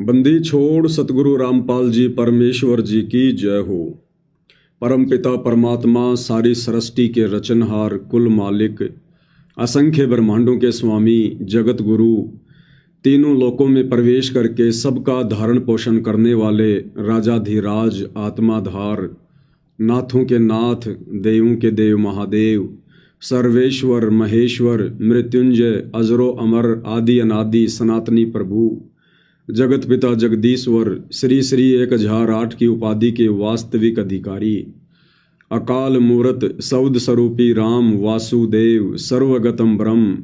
बंदी छोड़ सतगुरु रामपाल जी परमेश्वर जी की जय हो। परमपिता परमात्मा सारी सृष्टि के रचनहार कुल मालिक असंख्य ब्रह्मांडों के स्वामी जगत गुरु तीनों लोकों में प्रवेश करके सबका धारण पोषण करने वाले राजाधिराज आत्माधार नाथों के नाथ देवों के देव महादेव सर्वेश्वर महेश्वर मृत्युंजय अजरो अमर आदि अनादि सनातनी प्रभु जगत पिता जगदीश्वर श्री श्री 1008 की उपाधि के वास्तविक अधिकारी अकाल मूरत सौद स्वरूपी राम वासुदेव सर्वगतम ब्रह्म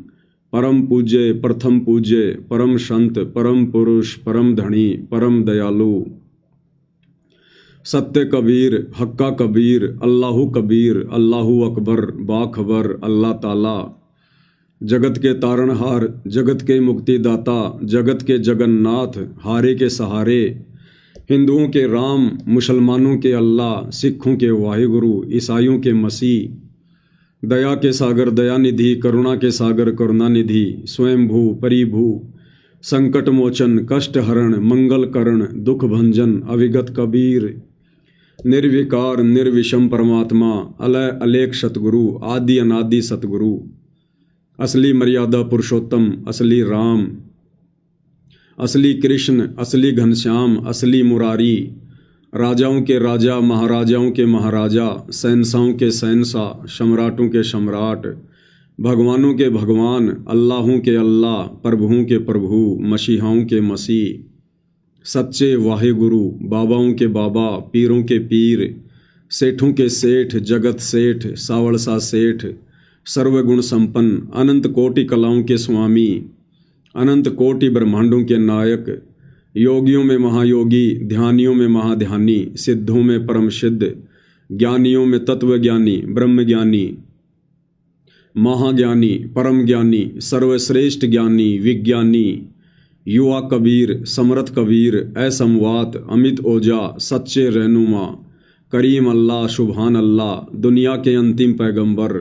परम पूज्य प्रथम पूज्य परम संत परम पुरुष परम धनी परम दयालु सत्य कबीर हक्का कबीर अल्लाहु कबीर अल्लाहु अकबर बाखबर अल्लाह ताला जगत के तारणहार जगत के मुक्तिदाता जगत के जगन्नाथ हारे के सहारे हिंदुओं के राम मुसलमानों के अल्लाह सिखों के वाहिगुरु ईसाइयों के मसीह दया के सागर दयानिधि करुणा के सागर करुणानिधि स्वयंभू परिभू संकट मोचन कष्ट हरण मंगल करण दुख भंजन अविगत कबीर निर्विकार निर्विषम परमात्मा अलय अलेख सतगुरु आदि अनादि सतगुरु असली मर्यादा पुरुषोत्तम असली राम असली कृष्ण असली घनश्याम असली मुरारी राजाओं के राजा महाराजाओं के महाराजा शहंशाहों के शहंशाह सम्राटों के सम्राट भगवानों के भगवान अल्लाहों के अल्लाह प्रभुओं के प्रभु मसीहाओं के मसीह सच्चे वाहिगुरु बाबाओं के बाबा पीरों के पीर सेठों के सेठ जगत सेठ सावड़सा सेठ सर्वगुण संपन्न अनंत कोटि कलाओं के स्वामी अनंत कोटि ब्रह्मांडों के नायक योगियों में महायोगी ध्यानियों में महाध्यानी सिद्धों में परम सिद्ध ज्ञानियों में तत्वज्ञानी ब्रह्मज्ञानी महाज्ञानी परम ज्ञानी सर्वश्रेष्ठ ज्ञानी विज्ञानी युवा कबीर समर्थ कबीर असमवात अमित ओजा सच्चे रहनुमा करीम अल्लाह सुभान अल्लाह दुनिया के अंतिम पैगंबर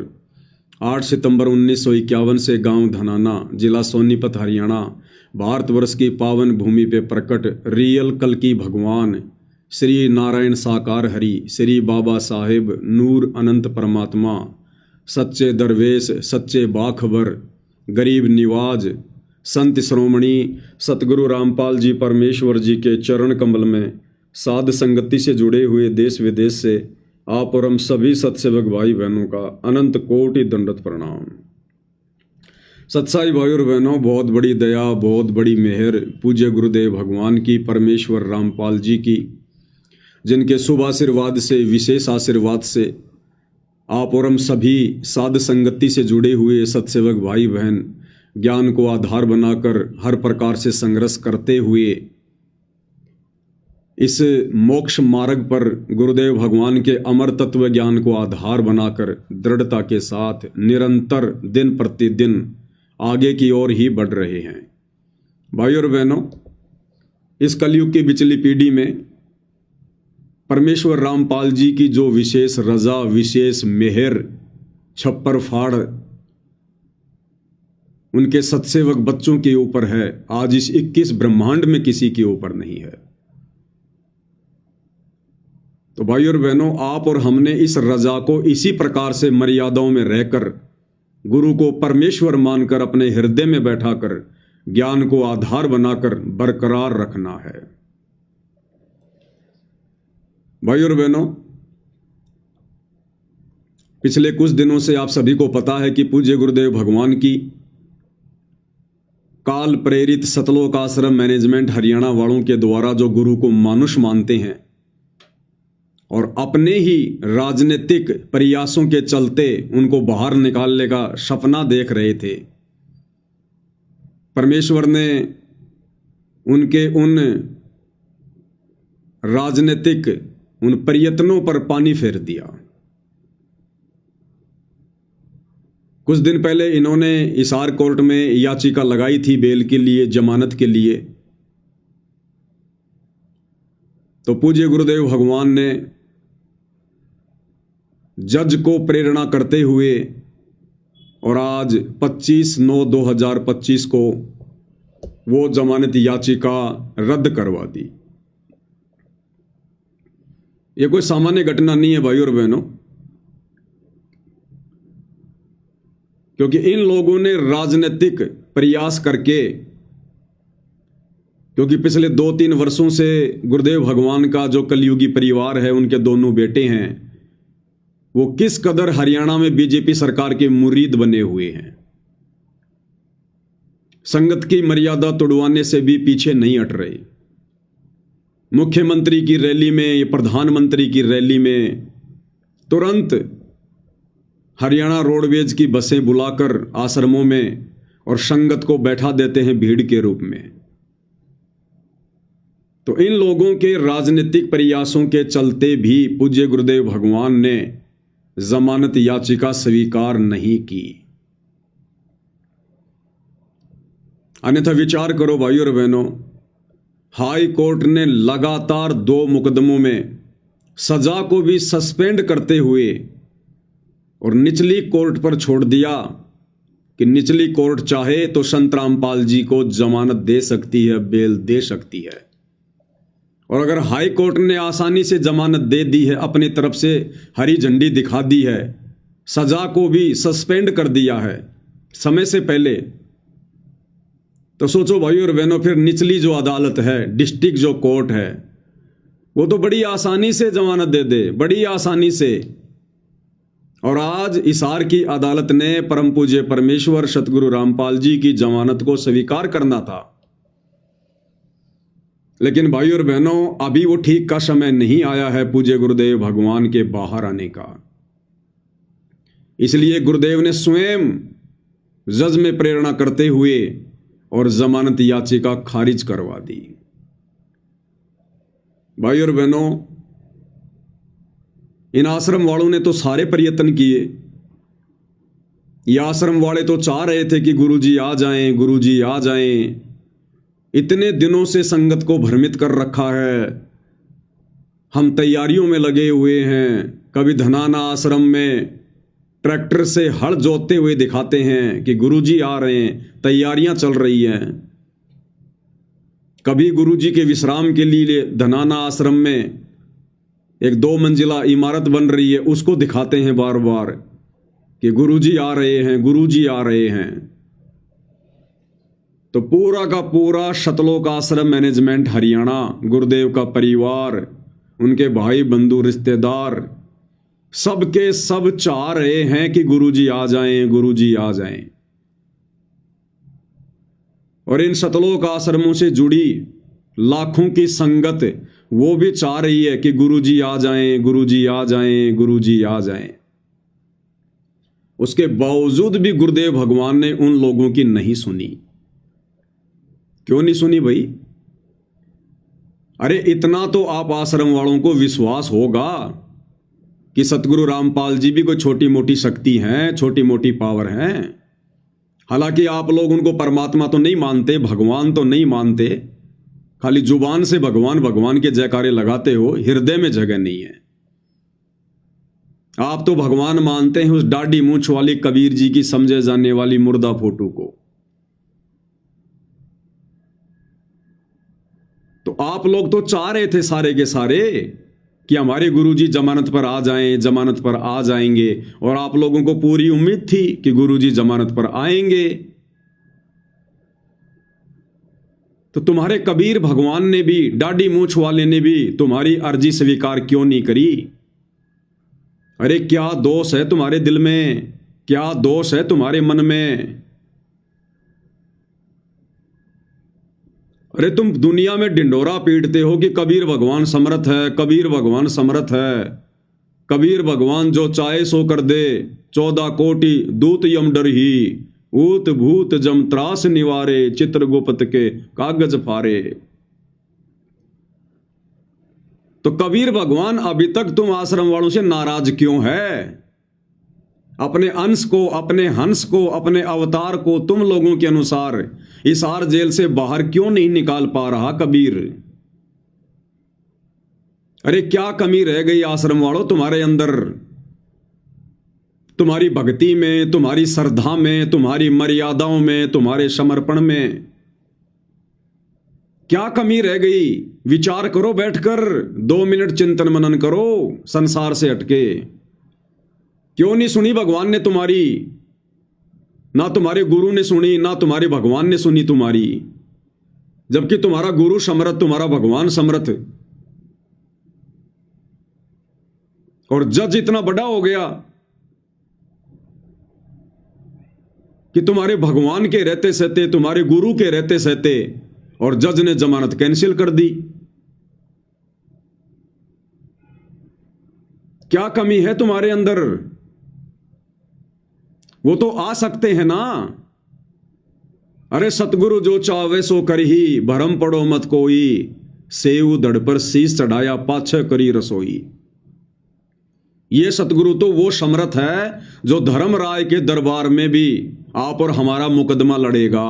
8 सितंबर 1951 से गांव धनाना जिला सोनीपत हरियाणा भारतवर्ष की पावन भूमि पे प्रकट रियल कल की भगवान श्री नारायण साकार हरि श्री बाबा साहेब नूर अनंत परमात्मा सच्चे दरवेश सच्चे बाखबर गरीब निवाज संत श्रोमणी सतगुरु रामपाल जी परमेश्वर जी के चरण कमल में साध संगति से जुड़े हुए देश विदेश से आप और हम सभी सत्सेवक भाई बहनों का अनंत कोटि दंडवत प्रणाम। सत्साई भाई और बहनों, बहुत बड़ी दया बहुत बड़ी मेहर पूज्य गुरुदेव भगवान की परमेश्वर रामपाल जी की, जिनके शुभ आशीर्वाद से विशेष आशीर्वाद से आप और हम सभी साध संगति से जुड़े हुए सत्सेवक भाई बहन ज्ञान को आधार बनाकर हर प्रकार से संघर्ष करते हुए इस मोक्ष मार्ग पर गुरुदेव भगवान के अमर तत्व ज्ञान को आधार बनाकर दृढ़ता के साथ निरंतर दिन प्रतिदिन आगे की ओर ही बढ़ रहे हैं। भाई और बहनों, इस कलयुग की बिचली पीढ़ी में परमेश्वर रामपाल जी की जो विशेष रजा विशेष मेहर छप्पर फाड़ उनके सत्सेवक बच्चों के ऊपर है, आज इस 21 ब्रह्मांड में किसी के ऊपर नहीं है। तो भाई और बहनों, आप और हमने इस रजा को इसी प्रकार से मर्यादाओं में रहकर गुरु को परमेश्वर मानकर अपने हृदय में बैठाकर ज्ञान को आधार बनाकर बरकरार रखना है। भाई और बहनों, पिछले कुछ दिनों से आप सभी को पता है कि पूज्य गुरुदेव भगवान की काल प्रेरित सतलोक आश्रम मैनेजमेंट हरियाणा वालों के द्वारा जो गुरु को मानुष मानते हैं और अपने ही राजनीतिक प्रयासों के चलते उनको बाहर निकालने का सपना देख रहे थे, परमेश्वर ने उनके उन राजनीतिक उन प्रयत्नों पर पानी फेर दिया। कुछ दिन पहले इन्होंने हिसार कोर्ट में याचिका लगाई थी बेल के लिए, जमानत के लिए। तो पूज्य गुरुदेव भगवान ने जज को प्रेरणा करते हुए और आज 25/9/2025 को वो जमानत याचिका रद्द करवा दी। ये कोई सामान्य घटना नहीं है भाई और बहनों, क्योंकि इन लोगों ने राजनीतिक प्रयास करके, क्योंकि पिछले 2-3 वर्षों से गुरुदेव भगवान का जो कलयुगी परिवार है, उनके दोनों बेटे हैं, वो किस कदर हरियाणा में बीजेपी सरकार के मुरीद बने हुए हैं। संगत की मर्यादा तोड़वाने से भी पीछे नहीं हट रहे। मुख्यमंत्री की रैली में, प्रधानमंत्री की रैली में तुरंत हरियाणा रोडवेज की बसें बुलाकर आश्रमों में और संगत को बैठा देते हैं भीड़ के रूप में। तो इन लोगों के राजनीतिक प्रयासों के चलते भी पूज्य गुरुदेव भगवान ने जमानत याचिका स्वीकार नहीं की। अन्यथा विचार करो भाई और बहनों, हाई कोर्ट ने लगातार 2 मुकदमों में सजा को भी सस्पेंड करते हुए और निचली कोर्ट पर छोड़ दिया कि निचली कोर्ट चाहे तो संत रामपाल जी को जमानत दे सकती है, बेल दे सकती है। और अगर हाई कोर्ट ने आसानी से जमानत दे दी है, अपनी तरफ से हरी झंडी दिखा दी है, सजा को भी सस्पेंड कर दिया है समय से पहले, तो सोचो भाई और बहनों, फिर निचली जो अदालत है, डिस्ट्रिक्ट जो कोर्ट है, वो तो बड़ी आसानी से जमानत दे दे, बड़ी आसानी से। और आज हिसार की अदालत ने परम पूज्य परमेश्वर सतगुरु रामपाल जी की जमानत को स्वीकार करना था, लेकिन भाई और बहनों, अभी वो ठीक का समय नहीं आया है पूज्य गुरुदेव भगवान के बाहर आने का। इसलिए गुरुदेव ने स्वयं जज में प्रेरणा करते हुए और जमानत याचिका खारिज करवा दी। भाई और बहनों, इन आश्रम वालों ने तो सारे प्रयत्न किए। ये आश्रम वाले तो चाह रहे थे कि गुरुजी आ जाएं, गुरुजी आ जाएं। इतने दिनों से संगत को भ्रमित कर रखा है, हम तैयारियों में लगे हुए हैं। कभी धनाना आश्रम में ट्रैक्टर से हल जोतते हुए दिखाते हैं कि गुरुजी आ रहे हैं, तैयारियां चल रही हैं। कभी गुरुजी के विश्राम के लिए धनाना आश्रम में एक 2 मंजिला इमारत बन रही है, उसको दिखाते हैं बार बार कि गुरुजी आ रहे हैं, गुरुजी आ रहे हैं। तो पूरा का पूरा सतलोक आश्रम मैनेजमेंट हरियाणा, गुरुदेव का परिवार, उनके भाई बंधु रिश्तेदार, सबके सब चाह रहे हैं कि गुरुजी आ जाएं, गुरुजी आ जाएं। और इन सतलोक आश्रमों से जुड़ी लाखों की संगत वो भी चाह रही है कि गुरुजी आ जाएं, गुरुजी आ जाएं, गुरुजी आ जाएं। उसके बावजूद भी गुरुदेव भगवान ने उन लोगों की नहीं सुनी। क्यों नहीं सुनी भाई? अरे इतना तो आप आश्रम वालों को विश्वास होगा कि सतगुरु रामपाल जी भी कोई छोटी मोटी शक्ति हैं, छोटी मोटी पावर हैं। हालांकि आप लोग उनको परमात्मा तो नहीं मानते, भगवान तो नहीं मानते, खाली जुबान से भगवान भगवान के जयकारे लगाते हो, हृदय में जगह नहीं है। आप तो भगवान मानते हैं उस डाढ़ी मूंछ वाली कबीर जी की समझे जाने वाली मुर्दा फोटो को। तो आप लोग तो चाह रहे थे सारे के सारे कि हमारे गुरुजी जमानत पर आ जाएं, जमानत पर आ जाएंगे, और आप लोगों को पूरी उम्मीद थी कि गुरुजी जमानत पर आएंगे। तो तुम्हारे कबीर भगवान ने भी, डाढ़ी मूंछ वाले ने भी तुम्हारी अर्जी स्वीकार क्यों नहीं करी? अरे क्या दोष है तुम्हारे दिल में, क्या दोष है तुम्हारे मन में? अरे तुम दुनिया में ढिंडोरा पीटते हो कि कबीर भगवान समर्थ है, कबीर भगवान समर्थ है, कबीर भगवान जो चाहे सो कर दे, 14 कोटि दूत यम डर ही, ऊत भूत जम त्रास निवारे, चित्रगुप्त के कागज फारे। तो कबीर भगवान अभी तक तुम आश्रम वालों से नाराज क्यों है? अपने अंश को, अपने हंस को, अपने अवतार को तुम लोगों के अनुसार हिसार जेल से बाहर क्यों नहीं निकाल पा रहा कबीर? अरे क्या कमी रह गई आश्रम वालों तुम्हारे अंदर? तुम्हारी भक्ति में, तुम्हारी श्रद्धा में, तुम्हारी मर्यादाओं में, तुम्हारे समर्पण में? क्या कमी रह गई? विचार करो बैठकर, 2 मिनट चिंतन मनन करो संसार से हटके। क्यों नहीं सुनी भगवान ने तुम्हारी? ना तुम्हारे गुरु ने सुनी, ना तुम्हारे भगवान ने सुनी तुम्हारी, जबकि तुम्हारा गुरु समर्थ, तुम्हारा भगवान समर्थ। और जज इतना बड़ा हो गया कि तुम्हारे भगवान के रहते सहते, तुम्हारे गुरु के रहते सहते, और जज ने जमानत कैंसिल कर दी। क्या कमी है तुम्हारे अंदर? वो तो आ सकते हैं ना। अरे सतगुरु जो चावे सो करही, भरम पड़ो मत कोई, सेव धड़ पर शीश चढ़ाया पाछे करी रसोई। ये सतगुरु तो वो समर्थ है जो धर्मराय के दरबार में भी आप और हमारा मुकदमा लड़ेगा।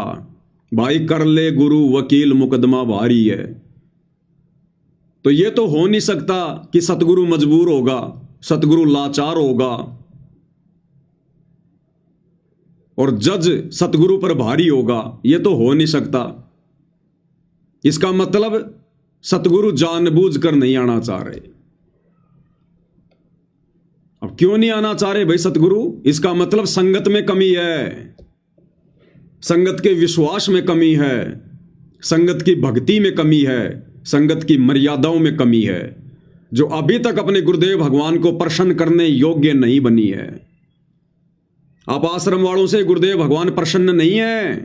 भाई कर ले गुरु वकील, मुकदमा भारी है। तो ये तो हो नहीं सकता कि सतगुरु मजबूर होगा, सतगुरु लाचार होगा और जज सतगुरु पर भारी होगा। ये तो हो नहीं सकता। इसका मतलब सतगुरु जानबूझकर नहीं आना चाह रहे। अब क्यों नहीं आना चाह रहे भाई सतगुरु? इसका मतलब संगत में कमी है, संगत के विश्वास में कमी है, संगत की भक्ति में कमी है, संगत की मर्यादाओं में कमी है, जो अभी तक अपने गुरुदेव भगवान को प्रसन्न करने योग्य नहीं बनी है। आप आश्रम वालों से गुरुदेव भगवान प्रसन्न नहीं है,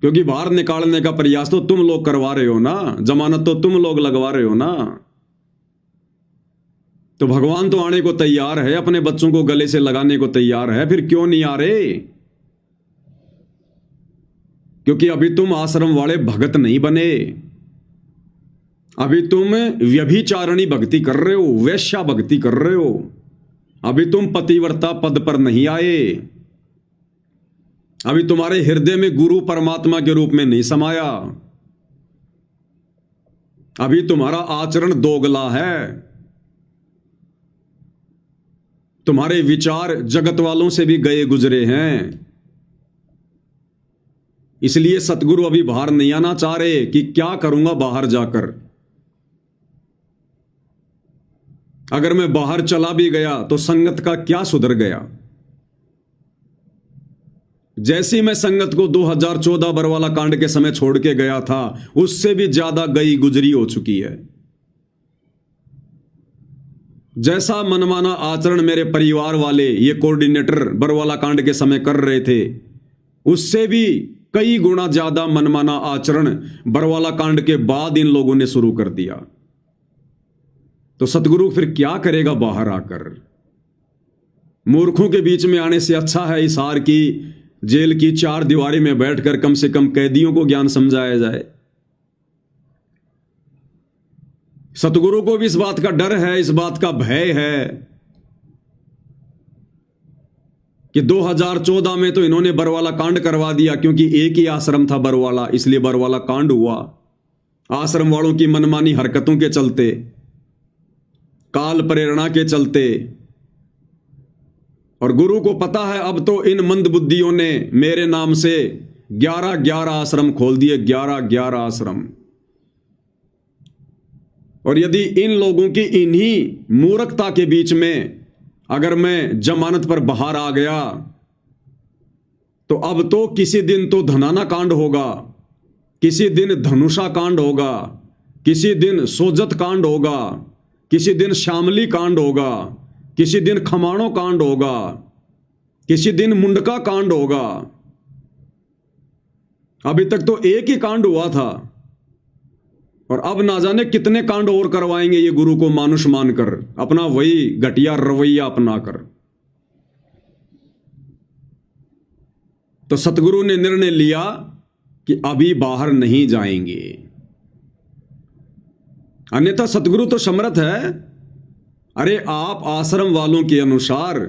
क्योंकि बाहर निकालने का प्रयास तो तुम लोग करवा रहे हो ना, जमानत तो तुम लोग लगवा रहे हो ना। तो भगवान तो आने को तैयार है, अपने बच्चों को गले से लगाने को तैयार है, फिर क्यों नहीं आ रहे? क्योंकि अभी तुम आश्रम वाले भगत नहीं बने। अभी तुम व्यभिचारणी भक्ति कर रहे हो, वैश्या भक्ति कर रहे हो। अभी तुम पतिव्रता पद पर नहीं आए। अभी तुम्हारे हृदय में गुरु परमात्मा के रूप में नहीं समाया। अभी तुम्हारा आचरण दोगला है। तुम्हारे विचार जगत वालों से भी गए गुजरे हैं। इसलिए सतगुरु अभी बाहर नहीं आना चाह रहे कि क्या करूंगा बाहर जाकर। अगर मैं बाहर चला भी गया तो संगत का क्या सुधर गया? जैसी मैं संगत को 2014 बरवाला कांड के समय छोड़ के गया था, उससे भी ज्यादा गई गुजरी हो चुकी है। जैसा मनमाना आचरण मेरे परिवार वाले ये कोऑर्डिनेटर बरवाला कांड के समय कर रहे थे, उससे भी कई गुना ज्यादा मनमाना आचरण बरवाला कांड के बाद इन लोगों ने शुरू कर दिया। तो सतगुरु फिर क्या करेगा बाहर आकर? मूर्खों के बीच में आने से अच्छा है इस हार की जेल की 4 दीवारी में बैठकर कम से कम कैदियों को ज्ञान समझाया जाए। सतगुरु को भी इस बात का डर है, इस बात का भय है कि 2014 में तो इन्होंने बरवाला कांड करवा दिया, क्योंकि एक ही आश्रम था बरवाला, इसलिए बरवाला कांड हुआ। आश्रम वालों की मनमानी हरकतों के चलते, काल प्रेरणा के चलते। और गुरु को पता है अब तो इन मंदबुद्धियों ने मेरे नाम से 11 आश्रम खोल दिए, 11 आश्रम। और यदि इन लोगों की इन्हीं मूर्खता के बीच में अगर मैं जमानत पर बाहर आ गया, तो अब तो किसी दिन तो धनाना कांड होगा, किसी दिन धनुषा कांड होगा, किसी दिन सोजत कांड होगा, किसी दिन शामली कांड होगा, किसी दिन खमाणो कांड होगा, किसी दिन मुंडका कांड होगा। अभी तक तो एक ही कांड हुआ था, और अब ना जाने कितने कांड और करवाएंगे ये गुरु को मानुष मानकर, अपना वही घटिया रवैया अपनाकर। तो सतगुरु ने निर्णय लिया कि अभी बाहर नहीं जाएंगे। अन्यथा सतगुरु तो समर्थ है। अरे आप आश्रम वालों के अनुसार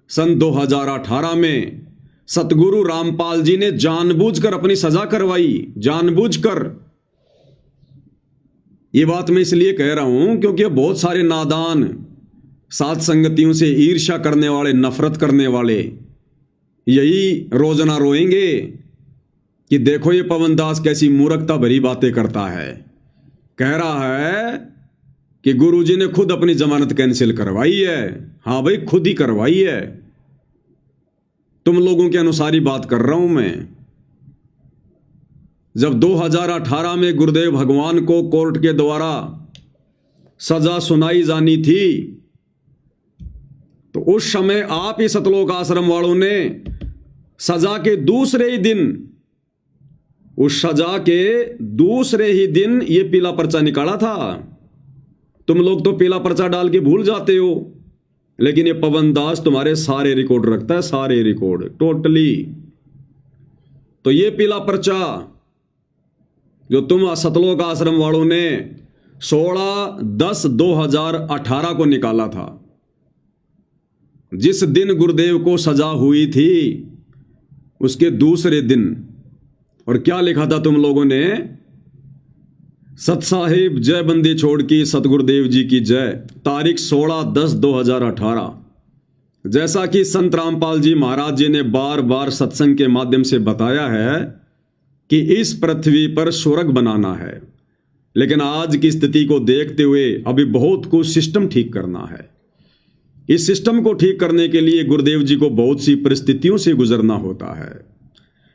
सन 2018 में सतगुरु रामपाल जी ने जानबूझकर अपनी सजा करवाई, जानबूझकर। ये बात मैं इसलिए कह रहा हूं क्योंकि बहुत सारे नादान साथ संगतियों से ईर्ष्या करने वाले, नफरत करने वाले यही रोजना रोएंगे कि देखो ये पवन दास कैसी मूर्खता भरी बातें करता है। कह रहा है कि गुरुजी ने खुद अपनी जमानत कैंसिल करवाई है। हाँ भाई, खुद ही करवाई है। तुम लोगों के अनुसार ही बात कर रहा हूं मैं। जब 2018 में गुरुदेव भगवान को कोर्ट के द्वारा सजा सुनाई जानी थी, तो उस समय आप ही सतलोक आश्रम वालों ने सजा के दूसरे ही दिन, उस सजा के दूसरे ही दिन ये पीला पर्चा निकाला था। तुम लोग तो पीला पर्चा डाल के भूल जाते हो, लेकिन ये पवन दास तुम्हारे सारे रिकॉर्ड रखता है, सारे रिकॉर्ड टोटली। तो ये पीला पर्चा जो तुम सतलोक आश्रम वालों ने 16/10/2018 को निकाला था, जिस दिन गुरुदेव को सजा हुई थी उसके दूसरे दिन, और क्या लिखा था तुम लोगों ने? सत साहिब जय बंदी छोड़ की सतगुरुदेव जी की जय, तारीख 16/10/2018। जैसा कि संत रामपाल जी महाराज जी ने बार बार सत्संग के माध्यम से बताया है कि इस पृथ्वी पर स्वर्ग बनाना है, लेकिन आज की स्थिति को देखते हुए अभी बहुत कुछ सिस्टम ठीक करना है। इस सिस्टम को ठीक करने के लिए गुरुदेव जी को बहुत सी परिस्थितियों से गुजरना होता है।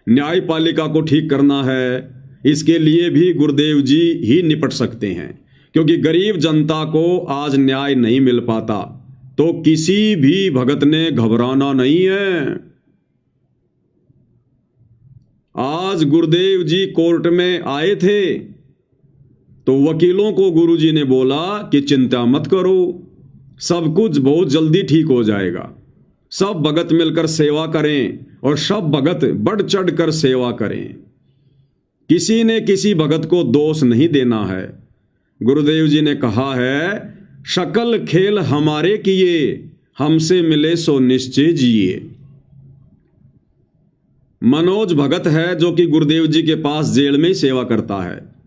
न्यायपालिका को ठीक करना है, इसके लिए भी गुरुदेव जी ही निपट सकते हैं, क्योंकि गरीब जनता को आज न्याय नहीं मिल पाता तो किसी भी भगत ने घबराना नहीं है। आज गुरुदेव जी कोर्ट में आए थे तो वकीलों को गुरुजी ने बोला कि चिंता मत करो, सब कुछ बहुत जल्दी ठीक हो जाएगा। सब भगत मिलकर सेवा करें और सब भगत बढ़ चढ़ कर सेवा करें। किसी ने किसी भगत को दोष नहीं देना है। गुरुदेव जी ने कहा है, शकल खेल हमारे किए, हमसे मिले सो निश्चय जिए। मनोज भगत है जो कि गुरुदेव जी के पास जेल में सेवा करता है।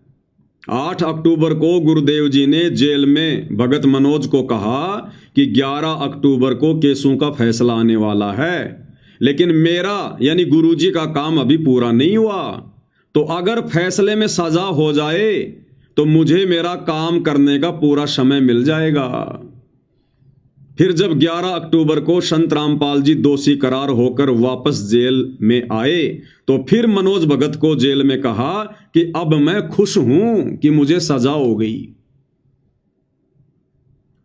8 अक्टूबर को गुरुदेव जी ने जेल में भगत मनोज को कहा कि 11 अक्टूबर को केसों का फैसला आने वाला है, लेकिन मेरा यानी गुरुजी का काम अभी पूरा नहीं हुआ, तो अगर फैसले में सजा हो जाए तो मुझे मेरा काम करने का पूरा समय मिल जाएगा। फिर जब 11 अक्टूबर को संत रामपाल जी दोषी करार होकर वापस जेल में आए तो फिर मनोज भगत को जेल में कहा कि अब मैं खुश हूं कि मुझे सजा हो गई।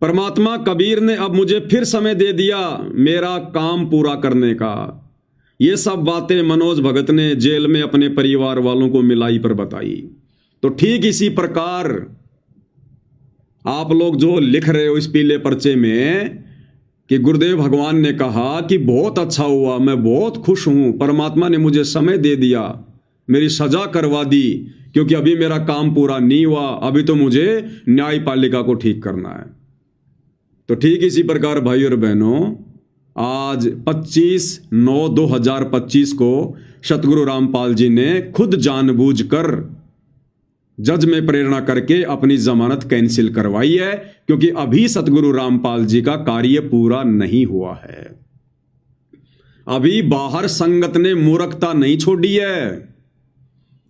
परमात्मा कबीर ने अब मुझे फिर समय दे दिया मेरा काम पूरा करने का। ये सब बातें मनोज भगत ने जेल में अपने परिवार वालों को मिलाई पर बताई। तो ठीक इसी प्रकार आप लोग जो लिख रहे हो इस पीले पर्चे में कि गुरुदेव भगवान ने कहा कि बहुत अच्छा हुआ, मैं बहुत खुश हूं, परमात्मा ने मुझे समय दे दिया, मेरी सजा करवा दी, क्योंकि अभी मेरा काम पूरा नहीं हुआ, अभी तो मुझे न्यायपालिका को ठीक करना है। तो ठीक इसी प्रकार भाई और बहनों, आज 25/9/2025 को सतगुरु रामपाल जी ने खुद जानबूझकर जज में प्रेरणा करके अपनी जमानत कैंसिल करवाई है, क्योंकि अभी सतगुरु रामपाल जी का कार्य पूरा नहीं हुआ है। अभी बाहर संगत ने मूर्खता नहीं छोड़ी है।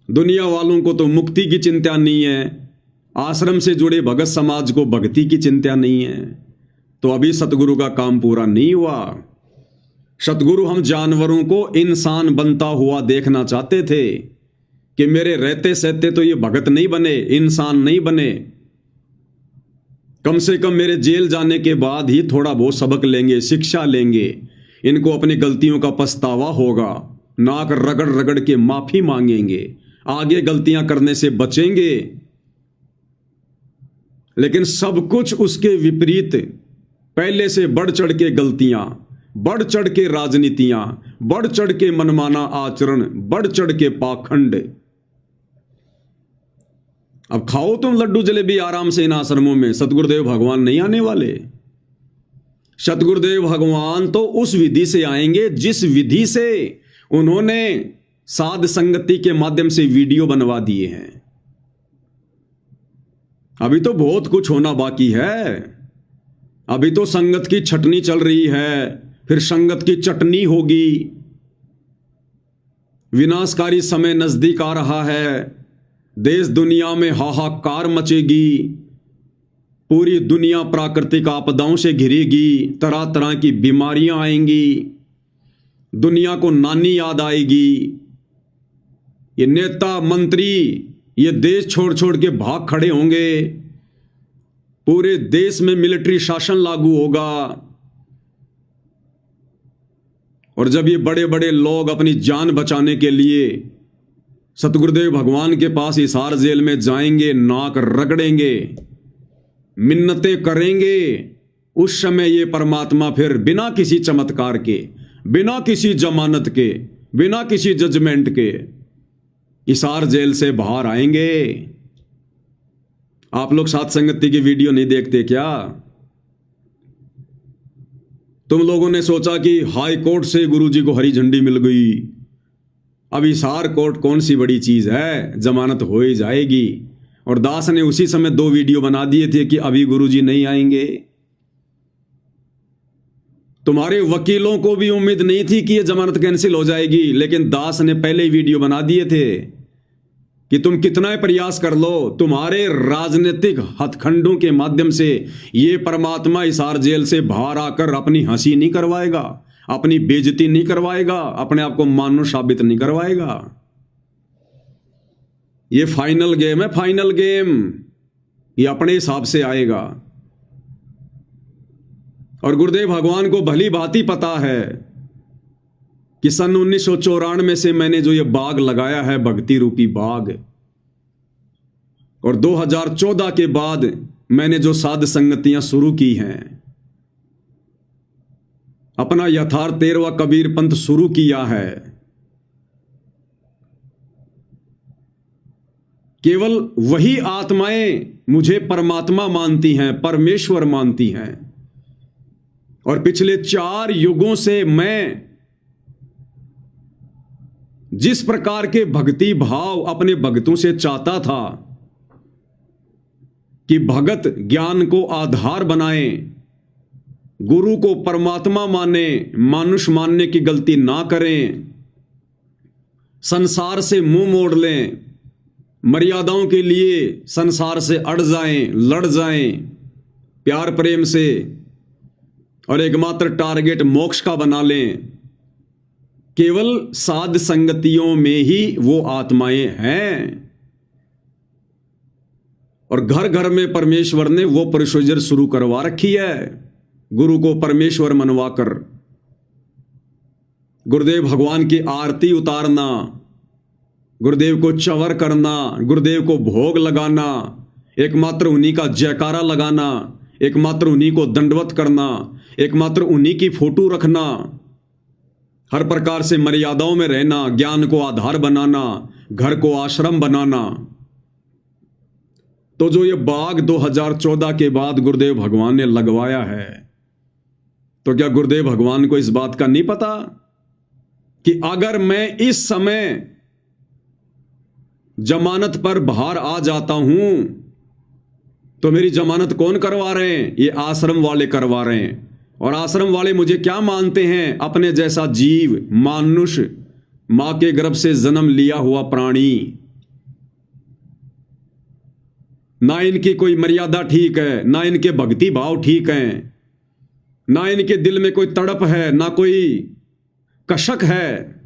दुनिया वालों को तो मुक्ति की चिंता नहीं है, आश्रम से जुड़े भगत समाज को भक्ति की चिंता नहीं है, तो अभी सतगुरु का काम पूरा नहीं हुआ। सतगुरु हम जानवरों को इंसान बनता हुआ देखना चाहते थे कि मेरे रहते सहते तो ये भगत नहीं बने, इंसान नहीं बने, कम से कम मेरे जेल जाने के बाद ही थोड़ा बहुत सबक लेंगे, शिक्षा लेंगे, इनको अपनी गलतियों का पछतावा होगा, नाक रगड़ रगड़ के माफी मांगेंगे, आगे गलतियां करने से बचेंगे। लेकिन सब कुछ उसके विपरीत, पहले से बढ़ चढ़ के गलतियां, बढ़ चढ़ के राजनीतियां, बढ़ चढ़ के मनमाना आचरण, बढ़ चढ़ के पाखंड। अब खाओ तुम लड्डू जलेबी आराम से इन आश्रमों में, सतगुरुदेव भगवान नहीं आने वाले। सतगुरुदेव भगवान तो उस विधि से आएंगे जिस विधि से उन्होंने साध संगति के माध्यम से वीडियो बनवा दिए हैं। अभी तो बहुत कुछ होना बाकी है। अभी तो संगत की छटनी चल रही है, फिर संगत की चटनी होगी। विनाशकारी समय नजदीक आ रहा है। देश दुनिया में हाहाकार मचेगी। पूरी दुनिया प्राकृतिक आपदाओं से घिरेगी। तरह तरह की बीमारियां आएंगी। दुनिया को नानी याद आएगी। ये नेता मंत्री ये देश छोड़ छोड़ के भाग खड़े होंगे। पूरे देश में मिलिट्री शासन लागू होगा। और जब ये बड़े बड़े लोग अपनी जान बचाने के लिए सतगुरुदेव भगवान के पास हिसार जेल में जाएंगे, नाक रगड़ेंगे, मिन्नतें करेंगे, उस समय ये परमात्मा फिर बिना किसी चमत्कार के, बिना किसी जमानत के, बिना किसी जजमेंट के हिसार जेल से बाहर आएंगे। आप लोग साथ संगति की वीडियो नहीं देखते क्या? तुम लोगों ने सोचा कि हाई कोर्ट से गुरुजी को हरी झंडी मिल गई। अब हिसार कोर्ट कौन सी बड़ी चीज है, जमानत हो ही जाएगी। और दास ने उसी समय 2 वीडियो बना दिए थे कि अभी गुरुजी नहीं आएंगे। तुम्हारे वकीलों को भी उम्मीद नहीं थी कि यह जमानत कैंसिल हो जाएगी, लेकिन दास ने पहले ही वीडियो बना दिए थे कि तुम कितना ही प्रयास कर लो, तुम्हारे राजनीतिक हथखंडों के माध्यम से ये परमात्मा हिसार जेल से बाहर आकर अपनी हंसी नहीं करवाएगा, अपनी बेइज्जती नहीं करवाएगा, अपने आप को मानुष साबित नहीं करवाएगा। ये फाइनल गेम है, फाइनल गेम। ये अपने हिसाब से आएगा। और गुरुदेव भगवान को भली भांति पता है कि सन 1994 से मैंने जो ये बाग लगाया है, भक्ति रूपी बाग, और 2014 के बाद मैंने जो साध संगतियां शुरू की हैं, अपना यथार्थ 13वां कबीर पंथ शुरू किया है, केवल वही आत्माएं मुझे परमात्मा मानती हैं, परमेश्वर मानती हैं। और पिछले 4 युगों से मैं जिस प्रकार के भक्ति भाव अपने भक्तों से चाहता था कि भगत ज्ञान को आधार बनाएं, गुरु को परमात्मा माने, मानुष मानने की गलती ना करें, संसार से मुंह मोड़ लें, मर्यादाओं के लिए संसार से अड़ जाएं, लड़ जाएं प्यार प्रेम से, और एकमात्र टारगेट मोक्ष का बना लें। केवल साध संगतियों में ही वो आत्माएं हैं। और घर घर में परमेश्वर ने वो प्रोसीजर शुरू करवा रखी है, गुरु को परमेश्वर मनवाकर गुरुदेव भगवान की आरती उतारना, गुरुदेव को चवर करना, गुरुदेव को भोग लगाना, एकमात्र उन्हीं का जयकारा लगाना, एकमात्र उन्हीं को दंडवत करना, एकमात्र उन्हीं की फोटो रखना, हर प्रकार से मर्यादाओं में रहना, ज्ञान को आधार बनाना, घर को आश्रम बनाना। तो जो ये बाग 2014 के बाद गुरुदेव भगवान ने लगवाया है, तो क्या गुरुदेव भगवान को इस बात का नहीं पता कि अगर मैं इस समय जमानत पर बाहर आ जाता हूं तो मेरी जमानत कौन करवा रहे हैं? ये आश्रम वाले करवा रहे हैं। और आश्रम वाले मुझे क्या मानते हैं? अपने जैसा जीव, मानुष, मां के गर्भ से जन्म लिया हुआ प्राणी। ना इनकी कोई मर्यादा ठीक है, ना इनके भक्ति भाव ठीक हैं, ना इनके दिल में कोई तड़प है, ना कोई कशक है।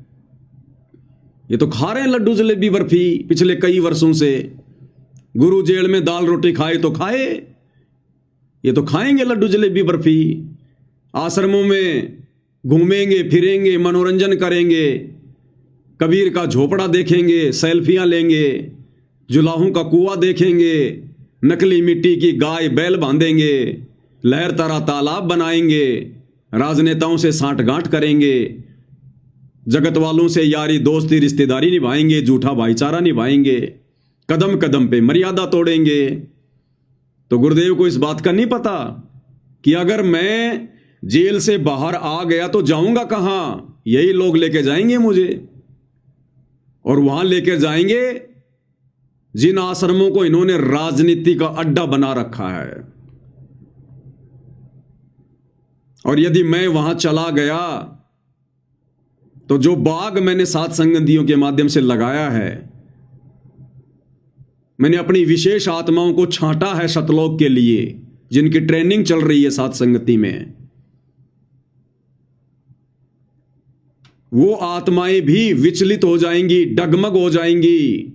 ये तो खा रहे हैं लड्डू जलेबी बर्फी पिछले कई वर्षों से। गुरु जेल में दाल रोटी खाए तो खाए, ये तो खाएंगे लड्डू जलेबी बर्फी। आश्रमों में घूमेंगे फिरेंगे, मनोरंजन करेंगे, कबीर का झोपड़ा देखेंगे, सेल्फियां लेंगे, जुलाहों का कुआं देखेंगे, नकली मिट्टी की गाय बैल बांधेंगे, लहर तारा तालाब बनाएंगे, राजनेताओं से सांठगांठ करेंगे, जगत वालों से यारी दोस्ती रिश्तेदारी निभाएंगे, झूठा भाईचारा निभाएंगे, कदम कदम पे मर्यादा तोड़ेंगे। तो गुरुदेव को इस बात का नहीं पता कि अगर मैं जेल से बाहर आ गया तो जाऊंगा कहां? यही लोग लेके जाएंगे मुझे, और वहां लेकर जाएंगे जिन आश्रमों को इन्होंने राजनीति का अड्डा बना रखा है। और यदि मैं वहां चला गया तो जो बाग मैंने सात संगतियों के माध्यम से लगाया है, मैंने अपनी विशेष आत्माओं को छांटा है सतलोक के लिए, जिनकी ट्रेनिंग चल रही है सात संगति में, वो आत्माएं भी विचलित हो जाएंगी, डगमग हो जाएंगी,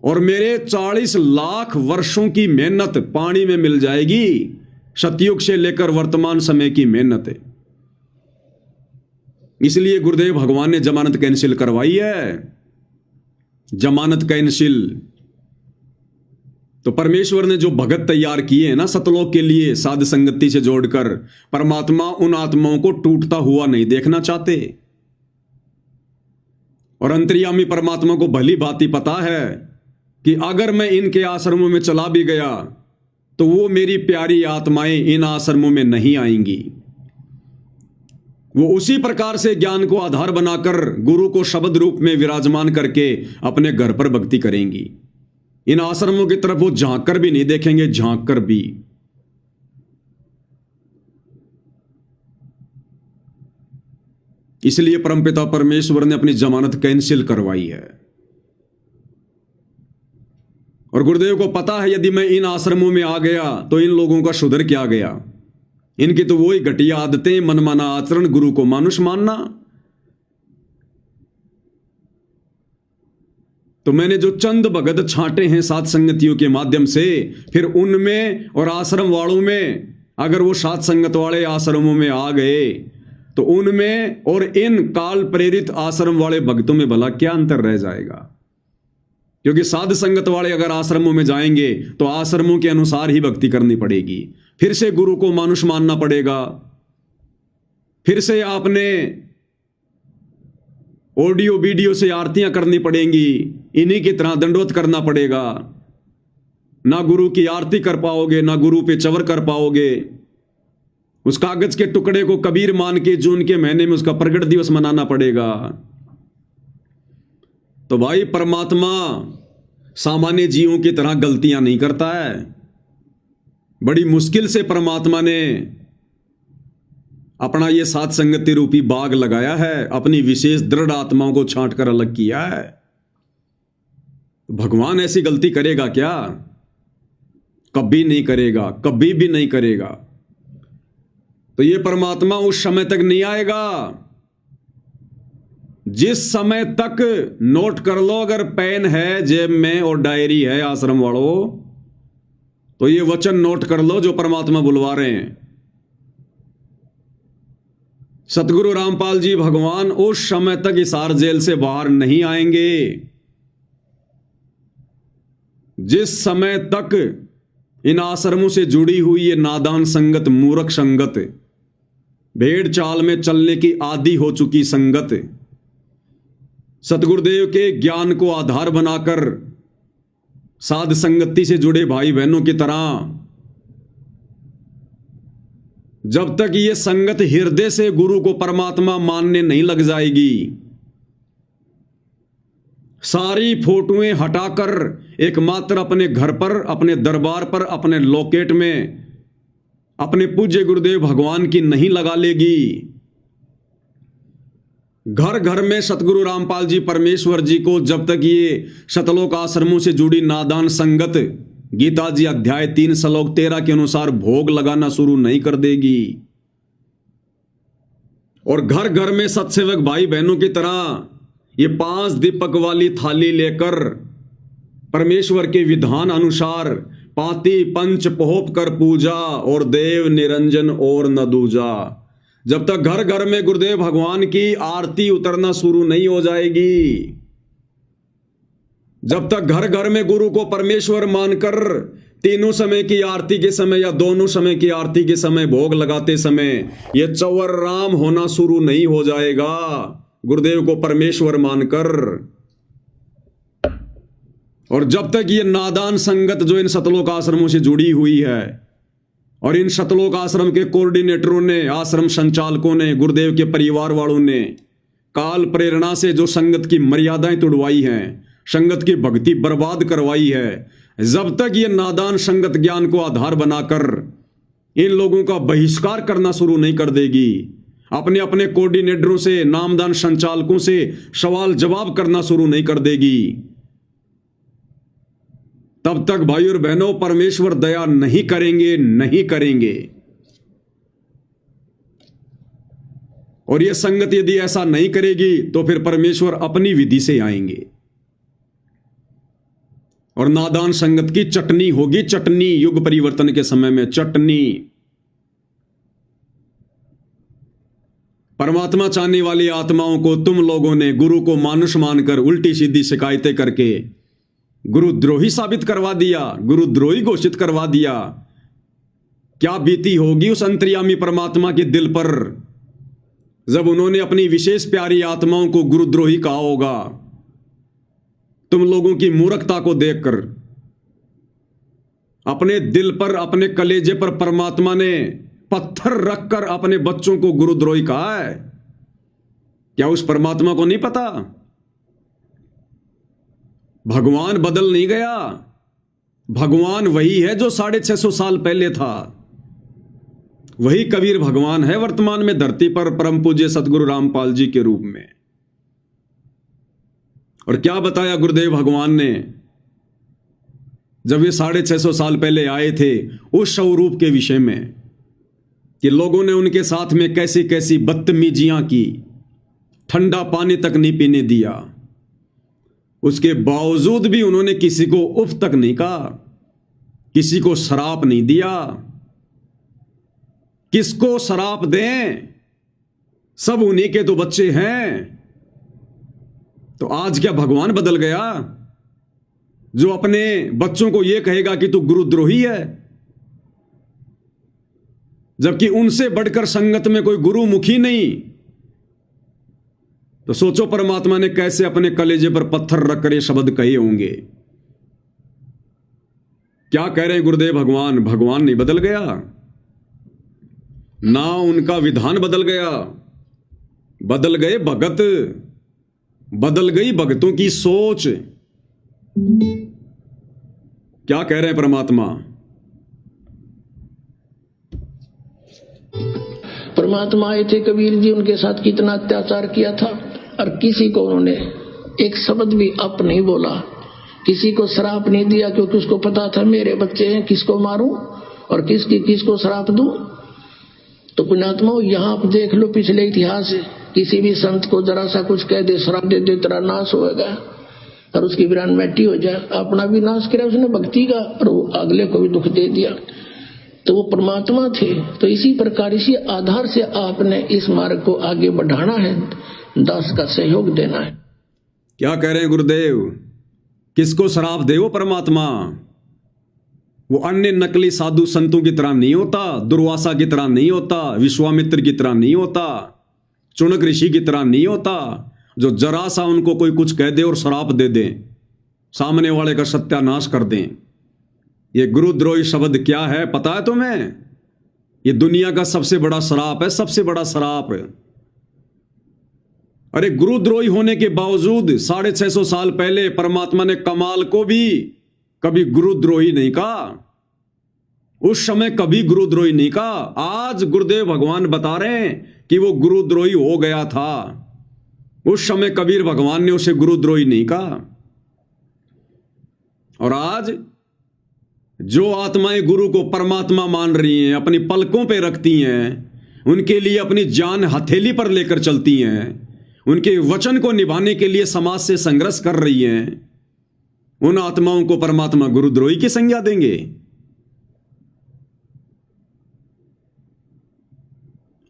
और मेरे 40 लाख वर्षों की मेहनत पानी में मिल जाएगी। सतयुग से लेकर वर्तमान समय की मेहनत है। इसलिए गुरुदेव भगवान ने जमानत कैंसिल करवाई है, जमानत कैंसिल। तो परमेश्वर ने जो भगत तैयार किए हैं ना सतलोक के लिए, साध संगति से जोड़कर, परमात्मा उन आत्माओं को टूटता हुआ नहीं देखना चाहते। और अंतर्यामी परमात्मा को भली भांति पता है कि अगर मैं इनके आश्रमों में चला भी गया तो वो मेरी प्यारी आत्माएं इन आश्रमों में नहीं आएंगी। वो उसी प्रकार से ज्ञान को आधार बनाकर गुरु को शब्द रूप में विराजमान करके अपने घर पर भक्ति करेंगी। इन आश्रमों की तरफ वो झांक कर भी नहीं देखेंगे, झांक कर भी। इसलिए परमपिता परमेश्वर ने अपनी जमानत कैंसिल करवाई है। और गुरुदेव को पता है यदि मैं इन आश्रमों में आ गया तो इन लोगों का सुधर क्या गया। इनकी तो वही घटिया आदतें, मनमाना आचरण, गुरु को मानुष मानना। तो मैंने जो चंद भगत छांटे हैं सात संगतियों के माध्यम से, फिर उनमें और आश्रम वालों में, अगर वो सात संगत वाले आश्रमों में आ गए तो उनमें और इन काल प्रेरित आश्रम वाले भक्तों में भला क्या अंतर रह जाएगा। क्योंकि साध संगत वाले अगर आश्रमों में जाएंगे तो आश्रमों के अनुसार ही भक्ति करनी पड़ेगी, फिर से गुरु को मानुष मानना पड़ेगा, फिर से आपने ऑडियो वीडियो से आरतियां करनी पड़ेंगी, इन्हीं की तरह दंडवत करना पड़ेगा। ना गुरु की आरती कर पाओगे, ना गुरु पे चवर कर पाओगे। उस कागज के टुकड़े को कबीर मान के जून के महीने में उसका प्रगट दिवस मनाना पड़ेगा। तो भाई परमात्मा सामान्य जीवों की तरह गलतियां नहीं करता है। बड़ी मुश्किल से परमात्मा ने अपना ये सात संगति रूपी बाग लगाया है, अपनी विशेष दृढ़ आत्माओं को छांट कर अलग किया है। भगवान ऐसी गलती करेगा क्या? कभी नहीं करेगा, कभी भी नहीं करेगा। तो ये परमात्मा उस समय तक नहीं आएगा जिस समय तक, नोट कर लो अगर पेन है जेब में और डायरी है आश्रम वालों, तो ये वचन नोट कर लो जो परमात्मा बुलवा रहे हैं। सतगुरु रामपाल जी भगवान उस समय तक हिसार जेल से बाहर नहीं आएंगे जिस समय तक इन आश्रमों से जुड़ी हुई ये नादान संगत, मूर्ख संगत, भेड़ चाल में चलने की आदी हो चुकी संगत, सतगुरुदेव के ज्ञान को आधार बनाकर साध संगति से जुड़े भाई बहनों की तरह, जब तक ये संगत हृदय से गुरु को परमात्मा मानने नहीं लग जाएगी, सारी फोटोएं हटाकर एकमात्र अपने घर पर, अपने दरबार पर, अपने लॉकेट में अपने पूज्य गुरुदेव भगवान की नहीं लगा लेगी। घर घर में सतगुरु रामपाल जी परमेश्वर जी को जब तक ये शतलोक आश्रमों से जुड़ी नादान संगत गीता जी अध्याय 3 श्लोक 13 के अनुसार भोग लगाना शुरू नहीं कर देगी, और घर घर में सत्सेवक भाई बहनों की तरह ये 5 दीपक वाली थाली लेकर परमेश्वर के विधान अनुसार पाती पंच पोहप कर पूजा और देव निरंजन और न दूजा, जब तक घर घर में गुरुदेव भगवान की आरती उतरना शुरू नहीं हो जाएगी, जब तक घर घर में गुरु को परमेश्वर मानकर तीनों समय की आरती के समय या दोनों समय की आरती के समय भोग लगाते समय ये चौवर राम होना शुरू नहीं हो जाएगा, गुरुदेव को परमेश्वर मानकर, और जब तक ये नादान संगत जो इन सतलोक आश्रमों से जुड़ी हुई है और इन शतलोक आश्रम के कोऑर्डिनेटरों ने, आश्रम संचालकों ने, गुरुदेव के परिवार वालों ने काल प्रेरणा से जो संगत की मर्यादाएं तोड़वाई हैं, संगत की भक्ति बर्बाद करवाई है, जब तक ये नादान संगत ज्ञान को आधार बनाकर इन लोगों का बहिष्कार करना शुरू नहीं कर देगी, अपने अपने कोऑर्डिनेटरों से, नामदान संचालकों से सवाल जवाब करना शुरू नहीं कर देगी, तब तक भाई और बहनों परमेश्वर दया नहीं करेंगे, नहीं करेंगे। और यह संगत यदि ऐसा नहीं करेगी तो फिर परमेश्वर अपनी विधि से आएंगे और नादान संगत की चटनी होगी, चटनी। युग परिवर्तन के समय में चटनी। परमात्मा चाहने वाली आत्माओं को तुम लोगों ने गुरु को मानुष मानकर उल्टी सीधी शिकायतें करके गुरुद्रोही साबित करवा दिया, गुरुद्रोही घोषित करवा दिया। क्या बीती होगी उस अंतर्यामी परमात्मा के दिल पर जब उन्होंने अपनी विशेष प्यारी आत्माओं को गुरुद्रोही कहा होगा। तुम लोगों की मूर्खता को देखकर अपने दिल पर, अपने कलेजे पर परमात्मा ने पत्थर रखकर अपने बच्चों को गुरुद्रोही कहा है। क्या उस परमात्मा को नहीं पता? भगवान बदल नहीं गया, भगवान वही है जो 650 साल पहले था। वही कबीर भगवान है वर्तमान में धरती पर, परम पूज्य सतगुरु रामपाल जी के रूप में। और क्या बताया गुरुदेव भगवान ने जब ये 650 साल पहले आए थे उस स्वरूप के विषय में, कि लोगों ने उनके साथ में कैसी कैसी बदतमीजियां की, ठंडा पानी तक नहीं पीने दिया, उसके बावजूद भी उन्होंने किसी को उफ तक नहीं कहा, किसी को शराप नहीं दिया। किसको शराप दें? सब उन्हीं के तो बच्चे हैं। तो आज क्या भगवान बदल गया जो अपने बच्चों को यह कहेगा कि तू गुरुद्रोही है, जबकि उनसे बढ़कर संगत में कोई गुरुमुखी नहीं? तो सोचो परमात्मा ने कैसे अपने कलेजे पर पत्थर रखकर ये शब्द कहे होंगे। क्या कह रहे हैं गुरुदेव भगवान? भगवान नहीं बदल गया, ना उनका विधान बदल गया, बदल गए भगत, बदल गई भगतों की सोच। क्या कह रहे हैं परमात्मा? परमात्मा आए थे कबीर जी, उनके साथ कितना अत्याचार किया था और किसी को उन्होंने एक शब्द भी अप नहीं बोला, किसी को श्राप नहीं दिया, क्योंकि उसको पता था मेरे बच्चे हैं, किसको मारूं और किसको श्राप दूं। तो पुण्यात्माओं, यहां आप देख लो पिछले इतिहास से, किसी भी संत को जरा सा कुछ कह दे, श्राप दे दे, तेरा नाश होएगा और उसकी वीरान मिट्टी हो जाए। अपना भी नाश किया उसने भक्ति का और वो अगले को भी दुख दे दिया। तो वो परमात्मा थे। तो इसी प्रकार, इसी आधार से आपने इस मार्ग को आगे बढ़ाना है, दास का सहयोग देना है। क्या कह रहे हैं गुरुदेव? किसको श्राप दे वो परमात्मा? वो अन्य नकली साधु संतों की तरह नहीं होता, दुर्वासा की तरह नहीं होता, विश्वामित्र की तरह नहीं होता, चुनक ऋषि की तरह नहीं होता, जो जरा सा उनको कोई कुछ कह दे और श्राप दे दे, सामने वाले का सत्यानाश कर दें। ये गुरुद्रोही शब्द क्या है पता है तुम्हें? ये दुनिया का सबसे बड़ा श्राप है, सबसे बड़ा श्राप। अरे गुरुद्रोही होने के बावजूद 650 साल पहले परमात्मा ने कमाल को भी कभी गुरुद्रोही नहीं कहा, उस समय कभी गुरुद्रोही नहीं कहा। आज गुरुदेव भगवान बता रहे हैं कि वो गुरुद्रोही हो गया था, उस समय कबीर भगवान ने उसे गुरुद्रोही नहीं कहा। और आज जो आत्माएं गुरु को परमात्मा मान रही हैं, अपनी पलकों पे रखती हैं, उनके लिए अपनी जान हथेली पर लेकर चलती हैं, उनके वचन को निभाने के लिए समाज से संघर्ष कर रही हैं, उन आत्माओं को परमात्मा गुरुद्रोही की संज्ञा देंगे?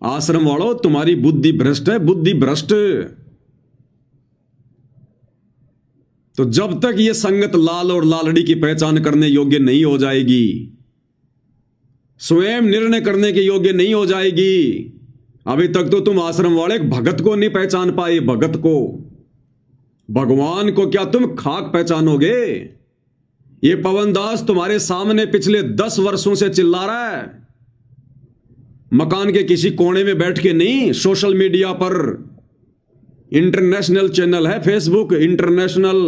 आश्रम वालों, तुम्हारी बुद्धि भ्रष्ट है, बुद्धि भ्रष्ट। तो जब तक यह संगत लाल और लालड़ी की पहचान करने योग्य नहीं हो जाएगी, स्वयं निर्णय करने के योग्य नहीं हो जाएगी, अभी तक तो तुम आश्रम वाले भगत को नहीं पहचान पाए। भगत को, भगवान को क्या तुम खाक पहचानोगे? ये पवनदास तुम्हारे सामने पिछले 10 वर्षों से चिल्ला रहा है, मकान के किसी कोने में बैठ के नहीं, सोशल मीडिया पर, इंटरनेशनल चैनल है फेसबुक, इंटरनेशनल,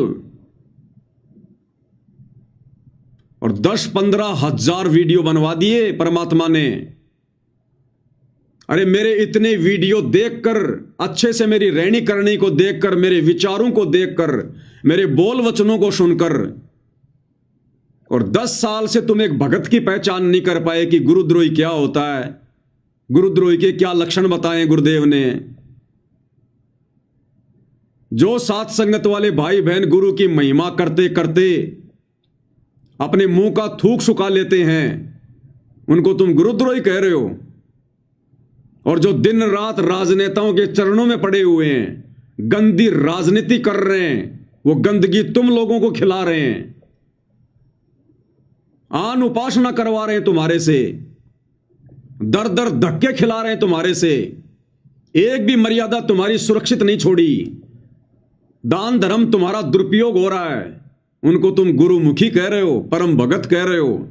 और 10-15 हजार वीडियो बनवा दिए परमात्मा ने अरे मेरे इतने वीडियो देखकर, अच्छे से मेरी रहनी करनी को देखकर, मेरे विचारों को देखकर, मेरे बोल वचनों को सुनकर, और 10 साल से तुम एक भगत की पहचान नहीं कर पाए कि गुरुद्रोही क्या होता है, गुरुद्रोही के क्या लक्षण बताए गुरुदेव ने। जो सात संगत वाले भाई बहन गुरु की महिमा करते करते अपने मुंह का थूक सुखा लेते हैं, उनको तुम गुरुद्रोही कह रहे हो। और जो दिन रात राजनेताओं के चरणों में पड़े हुए हैं, गंदी राजनीति कर रहे हैं, वो गंदगी तुम लोगों को खिला रहे हैं, आन उपासना करवा रहे हैं तुम्हारे से, दर दर धक्के खिला रहे हैं तुम्हारे से, एक भी मर्यादा तुम्हारी सुरक्षित नहीं छोड़ी, दान धर्म तुम्हारा दुरुपयोग हो रहा है, उनको तुम गुरुमुखी कह रहे हो, परम भगत कह रहे हो।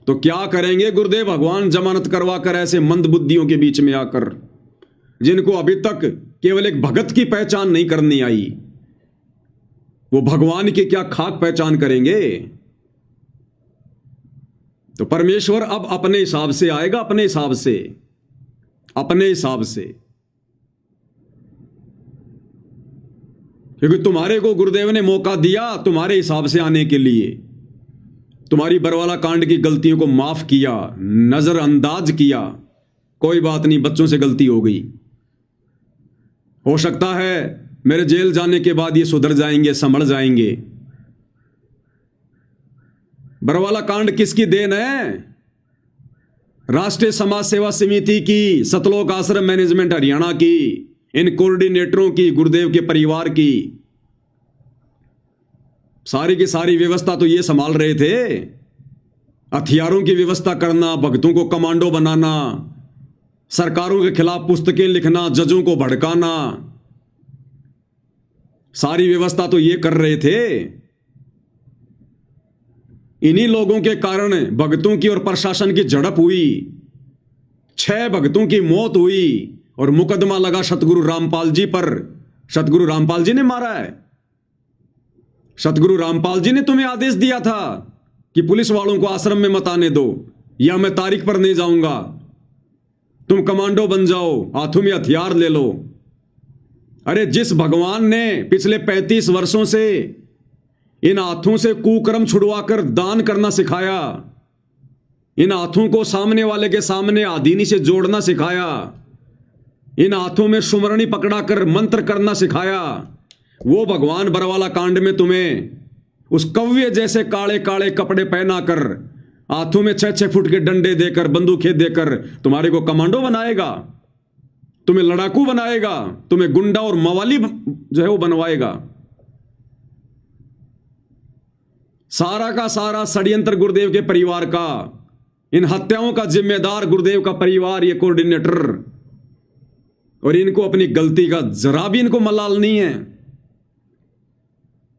तो क्या करेंगे गुरुदेव भगवान जमानत करवा कर ऐसे मंद बुद्धियों के बीच में आकर, जिनको अभी तक केवल एक भगत की पहचान नहीं करनी आई, वो भगवान की क्या खाक पहचान करेंगे। तो परमेश्वर अब अपने हिसाब से आएगा, अपने हिसाब से, अपने हिसाब से, क्योंकि तुम्हारे को गुरुदेव ने मौका दिया तुम्हारे हिसाब से आने के लिए। तुम्हारी बरवाला कांड की गलतियों को माफ किया, नजरअंदाज किया, कोई बात नहीं, बच्चों से गलती हो गई, हो सकता है मेरे जेल जाने के बाद ये सुधर जाएंगे, संभल जाएंगे। बरवाला कांड किसकी देन है? राष्ट्रीय समाज सेवा समिति की, सतलोक आश्रम मैनेजमेंट हरियाणा की, इन कोऑर्डिनेटरों की, गुरुदेव के परिवार की। सारी की सारी व्यवस्था तो ये संभाल रहे थे। हथियारों की व्यवस्था करना, भक्तों को कमांडो बनाना, सरकारों के खिलाफ पुस्तकें लिखना, जजों को भड़काना, सारी व्यवस्था तो ये कर रहे थे। इन्हीं लोगों के कारण भक्तों की और प्रशासन की झड़प हुई, 6 भक्तों की मौत हुई और मुकदमा लगा सतगुरु रामपाल जी पर। सतगुरु रामपाल जी ने मारा है। सतगुरु रामपाल जी ने तुम्हें आदेश दिया था कि पुलिस वालों को आश्रम में मत आने दो, या मैं तारीख पर नहीं जाऊंगा, तुम कमांडो बन जाओ, हाथों में हथियार ले लो। अरे जिस भगवान ने पिछले 35 वर्षों से इन हाथों से कुकर्म छुड़वाकर दान करना सिखाया, इन हाथों को सामने वाले के सामने आदीनी से जोड़ना सिखाया, इन हाथों में सुमरणी पकड़ाकर मंत्र करना सिखाया, वो भगवान बरवाला कांड में तुम्हें उस कव्य जैसे काले काले कपड़े पहनाकर, हाथों में 6-6 फुट के डंडे देकर, बंदूकें देकर तुम्हारे को कमांडो बनाएगा, तुम्हें लड़ाकू बनाएगा, तुम्हें गुंडा और मवाली जो है वो बनवाएगा। सारा का सारा षड्यंत्र गुरुदेव के परिवार का, इन हत्याओं का जिम्मेदार गुरुदेव का परिवार, ये कोऑर्डिनेटर, और इनको अपनी गलती का जरा भी इनको मलाल नहीं है।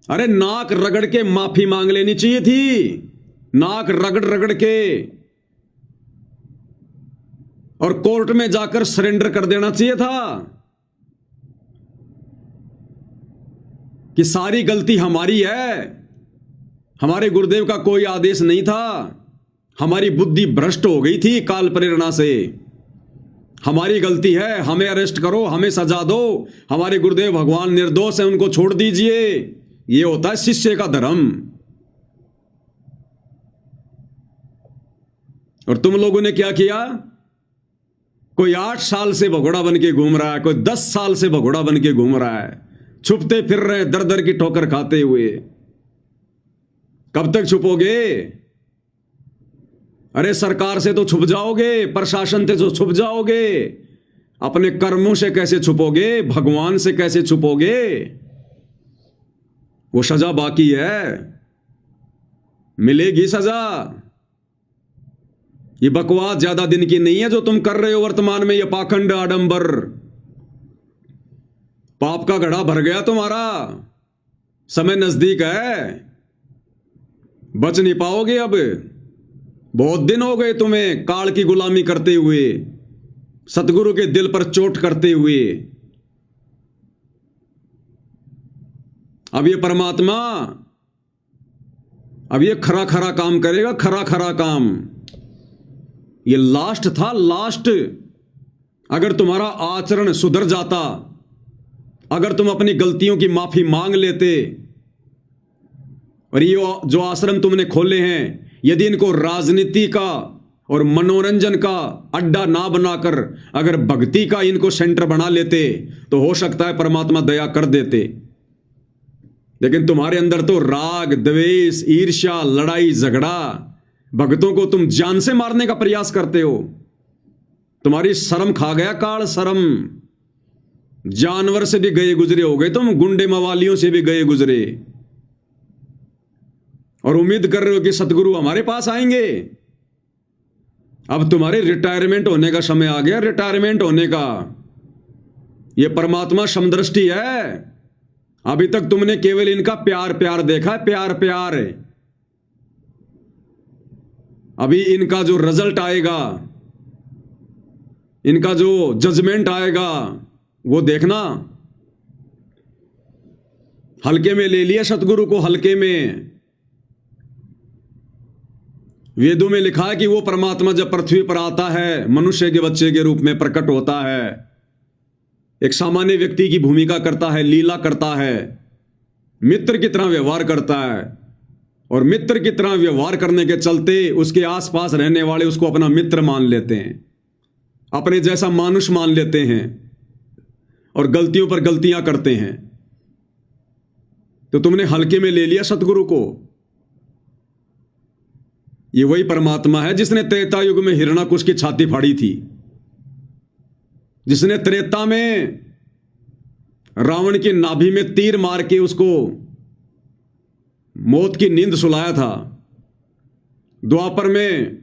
अरे नाक रगड़ के माफी मांग लेनी चाहिए थी, नाक रगड़ रगड़ के, और कोर्ट में जाकर सरेंडर कर देना चाहिए था कि सारी गलती हमारी है, हमारे गुरुदेव का कोई आदेश नहीं था, हमारी बुद्धि भ्रष्ट हो गई थी काल प्रेरणा से, हमारी गलती है, हमें अरेस्ट करो, हमें सजा दो, हमारे गुरुदेव भगवान निर्दोष हैं, उनको छोड़ दीजिए। ये होता है शिष्य का धर्म। और तुम लोगों ने क्या किया? कोई 8 साल से भगोड़ा बन के घूम रहा है, कोई 10 साल से भगोड़ा बन के घूम रहा है, छुपते फिर रहे दर दर की ठोकर खाते हुए। कब तक छुपोगे? अरे सरकार से तो छुप जाओगे, प्रशासन से तो छुप जाओगे, अपने कर्मों से कैसे छुपोगे? भगवान से कैसे छुपोगे? वो सजा बाकी है, मिलेगी सजा। ये बकवास ज्यादा दिन की नहीं है जो तुम कर रहे हो वर्तमान में, ये पाखंड आडंबर। पाप का घड़ा भर गया तुम्हारा, समय नजदीक है, बच नहीं पाओगे अब। बहुत दिन हो गए तुम्हें काल की गुलामी करते हुए, सतगुरु के दिल पर चोट करते हुए। अब ये परमात्मा, अब ये खरा खरा काम करेगा, खरा खरा काम। ये लास्ट था, लास्ट। अगर तुम्हारा आचरण सुधर जाता, अगर तुम अपनी गलतियों की माफी मांग लेते, और ये जो आश्रम तुमने खोले हैं, यदि इनको राजनीति का और मनोरंजन का अड्डा ना बनाकर अगर भक्ति का इनको सेंटर बना लेते, तो हो सकता है परमात्मा दया कर देते। लेकिन तुम्हारे अंदर तो राग, द्वेष, ईर्ष्या, लड़ाई झगड़ा, भक्तों को तुम जान से मारने का प्रयास करते हो। तुम्हारी शर्म खा गया काल, शर्म। जानवर से भी गए गुजरे हो गए तुम, गुंडे मवालियों से भी गए गुजरे, और उम्मीद कर रहे हो कि सतगुरु हमारे पास आएंगे। अब तुम्हारे रिटायरमेंट होने का समय आ गया, रिटायरमेंट होने का। यह परमात्मा समदृष्टि है। अभी तक तुमने केवल इनका प्यार प्यार देखा है, प्यार प्यार। अभी इनका जो रिजल्ट आएगा, इनका जो जजमेंट आएगा, वो देखना। हल्के में ले लिया सतगुरु को, हल्के में। वेदों में लिखा है कि वो परमात्मा जब पृथ्वी पर आता है, मनुष्य के बच्चे के रूप में प्रकट होता है, एक सामान्य व्यक्ति की भूमिका करता है, लीला करता है, मित्र की तरह व्यवहार करता है, और मित्र की तरह व्यवहार करने के चलते उसके आसपास रहने वाले उसको अपना मित्र मान लेते हैं, अपने जैसा मानुष मान लेते हैं, और गलतियों पर गलतियां करते हैं। तो तुमने हल्के में ले लिया सतगुरु को। ये वही परमात्मा है जिसने त्रेता युग में हिरण्याकुश की छाती फाड़ी थी, जिसने त्रेता में रावण की नाभि में तीर मार के उसको मौत की नींद सुलाया था, द्वापर में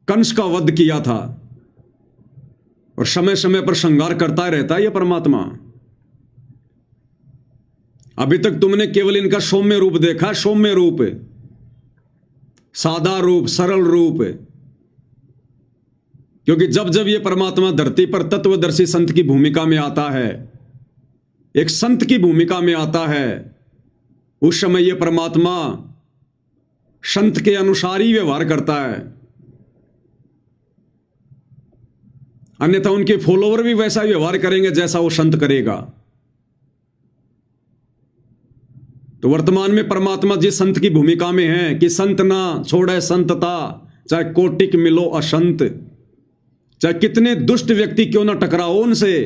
कंस का वध किया था, और समय समय पर श्रृंगार करता रहता है यह परमात्मा। अभी तक तुमने केवल इनका सौम्य रूप देखा, सौम्य रूप, सादा रूप, सरल रूप। क्योंकि जब जब यह परमात्मा धरती पर तत्वदर्शी संत की भूमिका में आता है, एक संत की भूमिका में आता है, उस समय यह परमात्मा संत के अनुसार ही व्यवहार करता है। अन्यथा उनके फॉलोवर भी वैसा व्यवहार करेंगे जैसा वो संत करेगा। तो वर्तमान में परमात्मा जिस संत की भूमिका में है कि संत ना छोड़े संतता, चाहे कोटिक मिलो असंत, चाहे कितने दुष्ट व्यक्ति क्यों ना टकराओ उनसे,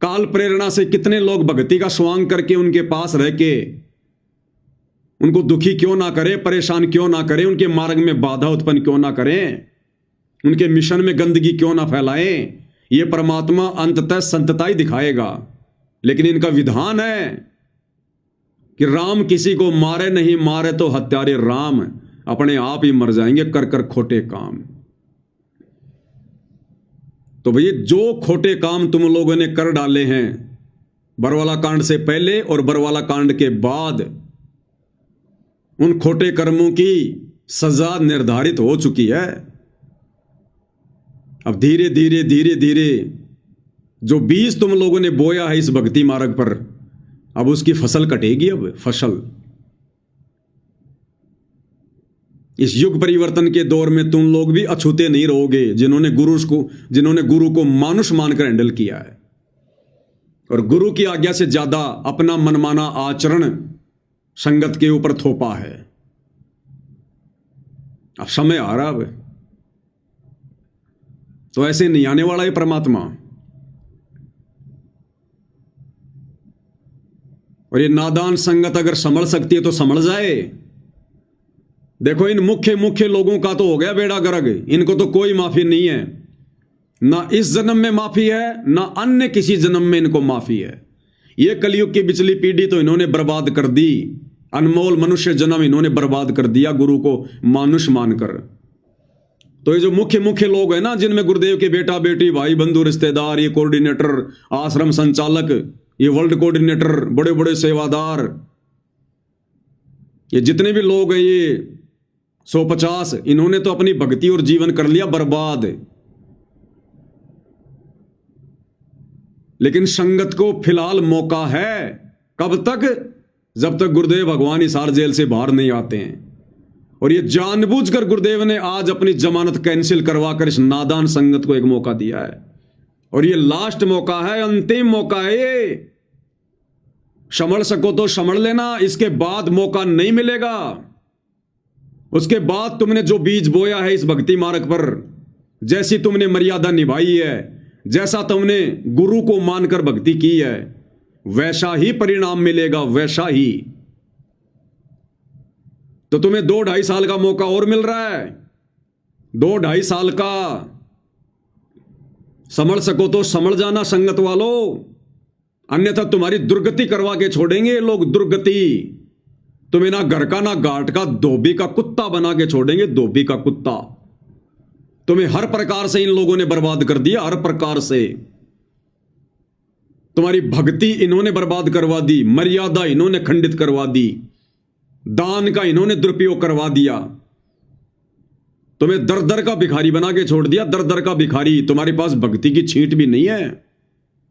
काल प्रेरणा से कितने लोग भक्ति का स्वांग करके उनके पास रह के उनको दुखी क्यों ना करें, परेशान क्यों ना करें, उनके मार्ग में बाधा उत्पन्न क्यों ना करें, उनके मिशन में गंदगी क्यों ना फैलाएं, ये परमात्मा अंततः संतता ही दिखाएगा। लेकिन इनका विधान है कि राम किसी को मारे नहीं, मारे तो हत्यारे राम, अपने आप ही मर जाएंगे कर कर खोटे काम। तो भैया जो खोटे काम तुम लोगों ने कर डाले हैं बरवाला कांड से पहले और बरवाला कांड के बाद, उन खोटे कर्मों की सजा निर्धारित हो चुकी है। अब धीरे धीरे धीरे धीरे जो बीज तुम लोगों ने बोया है इस भक्ति मार्ग पर, अब उसकी फसल कटेगी। अब फसल इस युग परिवर्तन के दौर में तुम लोग भी अछूते नहीं रहोगे, जिन्होंने गुरु को मानुष मानकर हैंडल किया है, और गुरु की आज्ञा से ज्यादा अपना मनमाना आचरण संगत के ऊपर थोपा है। अब समय आ रहा है, तो ऐसे नहीं आने वाला है परमात्मा। और ये नादान संगत अगर संभल सकती है तो संभल जाए। देखो इन मुख्य लोगों का तो हो गया बेड़ा गर्क, इनको तो कोई माफी नहीं है, ना इस जन्म में माफी है, ना अन्य किसी जन्म में इनको माफी है। ये कलयुग की बिचली पीढ़ी तो इन्होंने बर्बाद कर दी, अनमोल मनुष्य जन्म इन्होंने बर्बाद कर दिया गुरु को मानुष मानकर। तो ये जो मुख्य लोग हैं ना, जिनमें गुरुदेव के बेटा बेटी, भाई बंधु, रिश्तेदार, ये कोऑर्डिनेटर, आश्रम संचालक, ये वर्ल्ड कोऑर्डिनेटर, बड़े बड़े सेवादार, ये जितने भी लोग हैं, ये 150, इन्होंने तो अपनी भक्ति और जीवन कर लिया बर्बाद। लेकिन संगत को फिलहाल मौका है। कब तक? जब तक गुरुदेव भगवान हिसार जेल से बाहर नहीं आते हैं। और ये जानबूझकर गुरुदेव ने आज अपनी जमानत कैंसिल करवाकर इस नादान संगत को एक मौका दिया है। और ये लास्ट मौका है, अंतिम मौका है ये। संभल सको तो संभल लेना, इसके बाद मौका नहीं मिलेगा। उसके बाद तुमने जो बीज बोया है इस भक्ति मार्ग पर, जैसी तुमने मर्यादा निभाई है, जैसा तुमने गुरु को मानकर भक्ति की है, वैसा ही परिणाम मिलेगा, वैसा ही। तो तुम्हें 2-2.5 साल का मौका और मिल रहा है, 2-2.5 साल का। संभल सको तो संभल जाना संगत वालों, अन्यथा तुम्हारी दुर्गति करवा के छोड़ेंगे ये लोग, दुर्गति। तुम्हें ना घर का ना घाट का, धोबी का कुत्ता बना के छोड़ेंगे, धोबी का कुत्ता। तुम्हें हर प्रकार से इन लोगों ने बर्बाद कर दिया, हर प्रकार से। तुम्हारी भक्ति इन्होंने बर्बाद करवा दी, मर्यादा इन्होंने खंडित करवा दी, दान का इन्होंने दुरुपयोग करवा दिया। तुम्हें दर दर का भिखारी बना के छोड़ दिया, दर दर का भिखारी। तुम्हारे पास भक्ति की छींट भी नहीं है,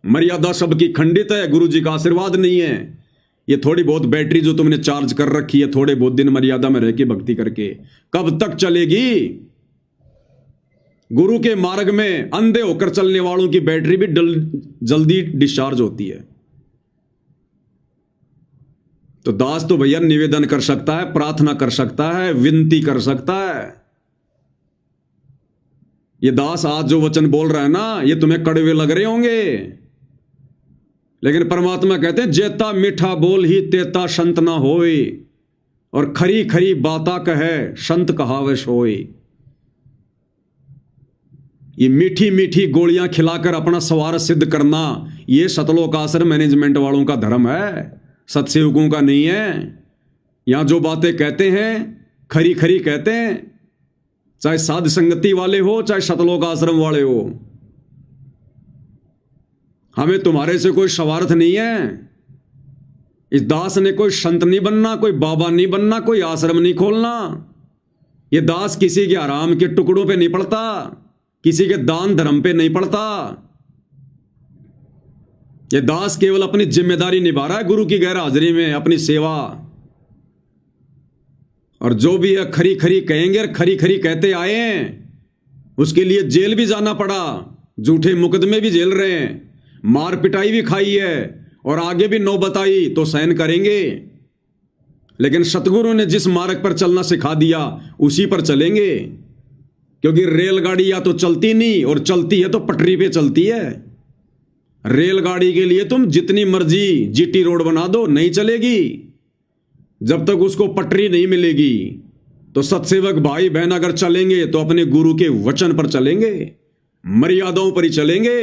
मर्यादा सबकी खंडित है, गुरु जी का आशीर्वाद नहीं है। ये थोड़ी बहुत बैटरी जो तुमने चार्ज कर रखी है, थोड़े बहुत दिन मर्यादा में रह के भक्ति करके, कब तक चलेगी? गुरु के मार्ग में अंधे होकर चलने वालों की बैटरी भी जल्दी डिस्चार्ज होती है। तो दास तो भैया निवेदन कर सकता है, प्रार्थना कर सकता है, विनती कर सकता है। ये दास आज जो वचन बोल रहा है ना, ये तुम्हें कड़वे लग रहे होंगे, लेकिन परमात्मा कहते हैं जेता मीठा बोल ही तेता संत ना होए, और खरी खरी बाता कहे संत कहावे सोए। ये मीठी मीठी गोलियां खिलाकर अपना स्वार्थ सिद्ध करना, ये सतलोक आश्रम मैनेजमेंट वालों का धर्म है, सत्सेवकों का नहीं है। यहां जो बातें कहते हैं खरी खरी कहते हैं, चाहे साध संगति वाले हो, चाहे सतलोक आश्रम वाले हो। हमें तुम्हारे से कोई स्वार्थ नहीं है। इस दास ने कोई संत नहीं बनना, कोई बाबा नहीं बनना, कोई आश्रम नहीं खोलना। ये दास किसी के आराम के टुकड़ों पे नहीं पड़ता, किसी के दान धर्म पे नहीं पड़ता। ये दास केवल अपनी जिम्मेदारी निभा रहा है गुरु की गैर हाजिरी में, अपनी सेवा। और जो भी है खरी खरी कहेंगे, और खरी खरी कहते आए हैं, उसके लिए जेल भी जाना पड़ा, झूठे मुकदमे भी झेल रहे हैं, मार पिटाई भी खाई है, और आगे भी नौबत आई तो सहन करेंगे। लेकिन सतगुरु ने जिस मार्ग पर चलना सिखा दिया उसी पर चलेंगे, क्योंकि रेलगाड़ी या तो चलती नहीं, और चलती है तो पटरी पे चलती है। रेलगाड़ी के लिए तुम जितनी मर्जी जीटी रोड बना दो, नहीं चलेगी जब तक उसको पटरी नहीं मिलेगी। तो सत्सेवक भाई बहन अगर चलेंगे तो अपने गुरु के वचन पर चलेंगे, मर्यादाओं पर ही चलेंगे,